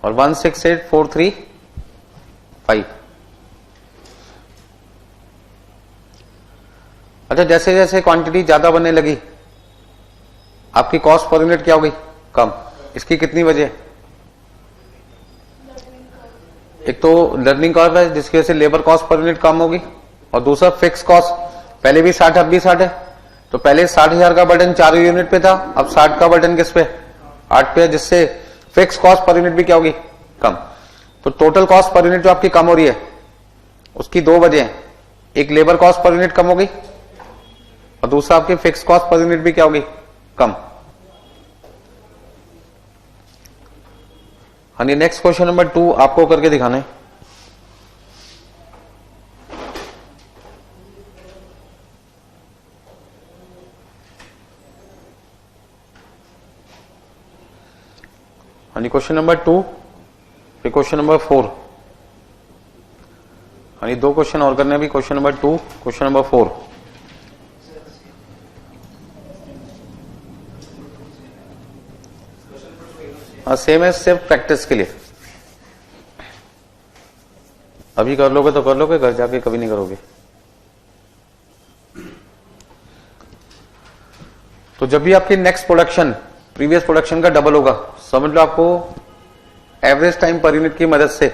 [SPEAKER 1] और 168,435। अच्छा, जैसे जैसे क्वांटिटी ज्यादा बनने लगी आपकी कॉस्ट पर यूनिट क्या हो गई? कम। इसकी कितनी वजह? एक तो लर्निंग कर्व है जिसकी वजह से लेबर कॉस्ट पर यूनिट कम होगी, और दूसरा फिक्स कॉस्ट पहले भी 60 अब भी 60 है। तो पहले 60,000 का बर्डन 4 यूनिट पे था, अब 60 का बर्डन किस पे? 8 पे है, जिससे फिक्स कॉस्ट पर यूनिट भी क्या होगी? कम। तो टोटल कॉस्ट पर यूनिट जो आपकी कम हो रही है उसकी 2 वजह हैं। एक लेबर कॉस्ट पर यूनिट कम होगी और दूसरा आपकी फिक्स कॉस्ट पर यूनिट भी क्या होगी? कम। हाँ जी, नेक्स्ट क्वेश्चन नंबर 2 आपको करके दिखाना है। हाँ जी, क्वेश्चन नंबर 2 फिर क्वेश्चन नंबर 4। हाँ जी, 2 क्वेश्चन और करने अभी। Question number 2, question number 4। हाँ, सेम है, सिर्फ प्रैक्टिस के लिए। अभी कर लोगे तो कर लोगे, घर जाके कभी नहीं करोगे। तो जब भी आपकी नेक्स्ट प्रोडक्शन प्रीवियस प्रोडक्शन का डबल होगा, समझ लो आपको एवरेज टाइम पर यूनिट की मदद से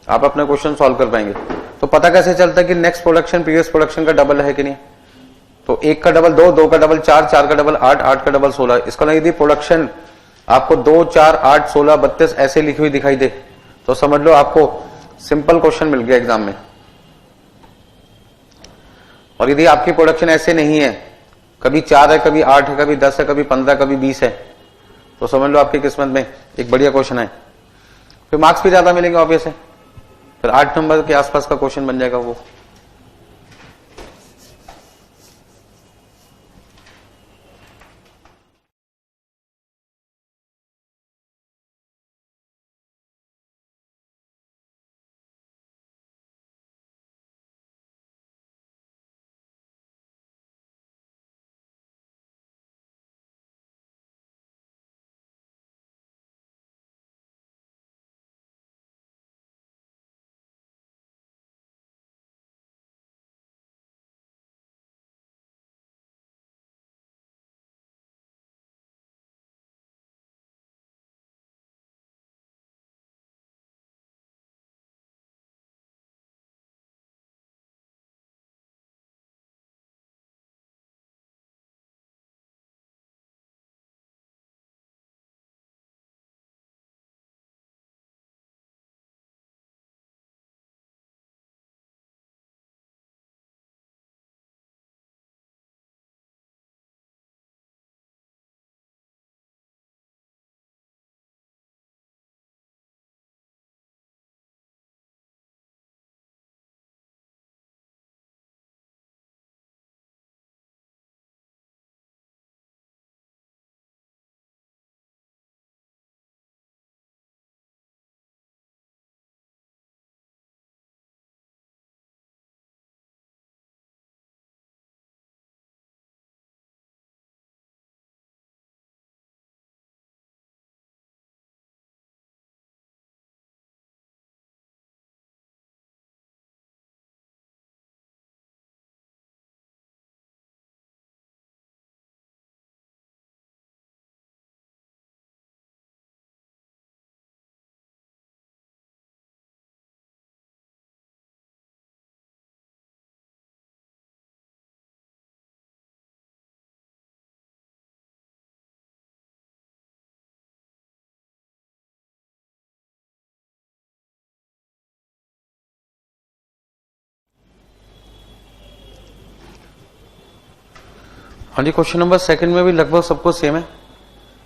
[SPEAKER 1] आप अपना क्वेश्चन सॉल्व कर पाएंगे। तो पता कैसे चलता है कि नेक्स्ट प्रोडक्शन प्रीवियस प्रोडक्शन का डबल है कि नहीं? तो 1 का डबल 2, 2 का डबल 4, 4 का डबल 8, 8 का डबल 16। इसका मतलब यदि प्रोडक्शन आपको 2, 4, 8, 16, 32 ऐसे लिखी हुई दिखाई दे तो समझ लो आपको सिंपल क्वेश्चन मिल गया एग्जाम में। और यदि आपकी प्रोडक्शन ऐसे नहीं है, कभी 4 है, कभी 8 है, कभी 10 है, कभी 15, कभी 20 है, तो समझ लो आपकी किस्मत में एक बढ़िया क्वेश्चन है। फिर मार्क्स भी ज्यादा मिलेंगे ऑब्वियस है, फिर 8 नंबर के आसपास का क्वेश्चन बन जाएगा वो। हाँ जी, क्वेश्चन नंबर सेकंड में भी लगभग सबको सेम है,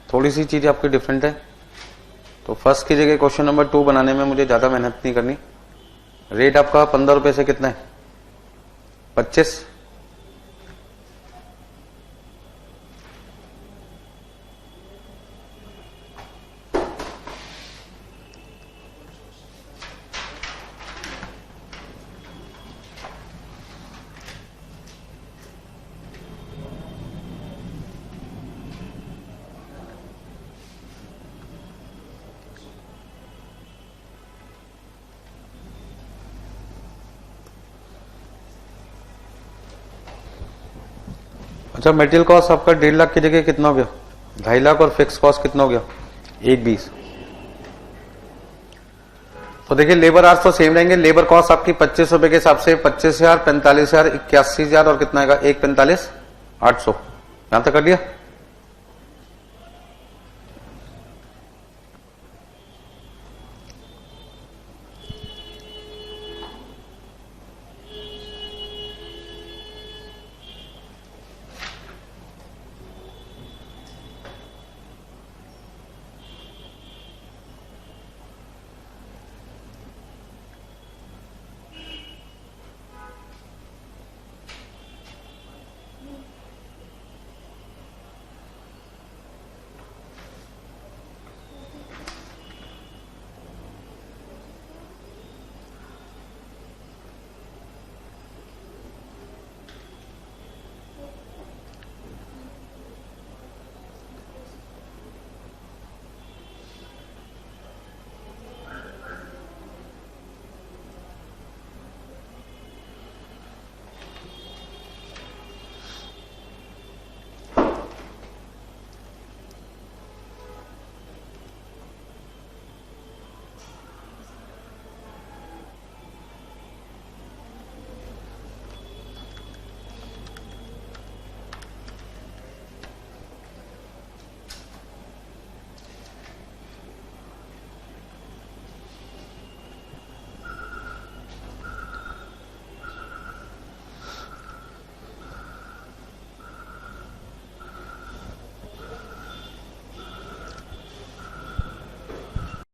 [SPEAKER 1] थोड़ी सी चीज आपकी डिफरेंट है। तो फर्स्ट की जगह क्वेश्चन नंबर 2 बनाने में मुझे ज्यादा मेहनत नहीं करनी। रेट आपका 15 रुपए से कितना है? 25। अच्छा, मटेरियल कॉस्ट आपका 1.5 लाख की जगह कितना हो गया? 2.5 लाख। और फिक्स कॉस्ट कितना हो गया? 1.20। तो देखिए लेबर आवर्स तो सेम रहेंगे। लेबर कॉस्ट आपकी 25 रुपए के हिसाब से 25,000, 45,000, 81,000 और कितना आएगा? 145,800। यहां तक कर लिया।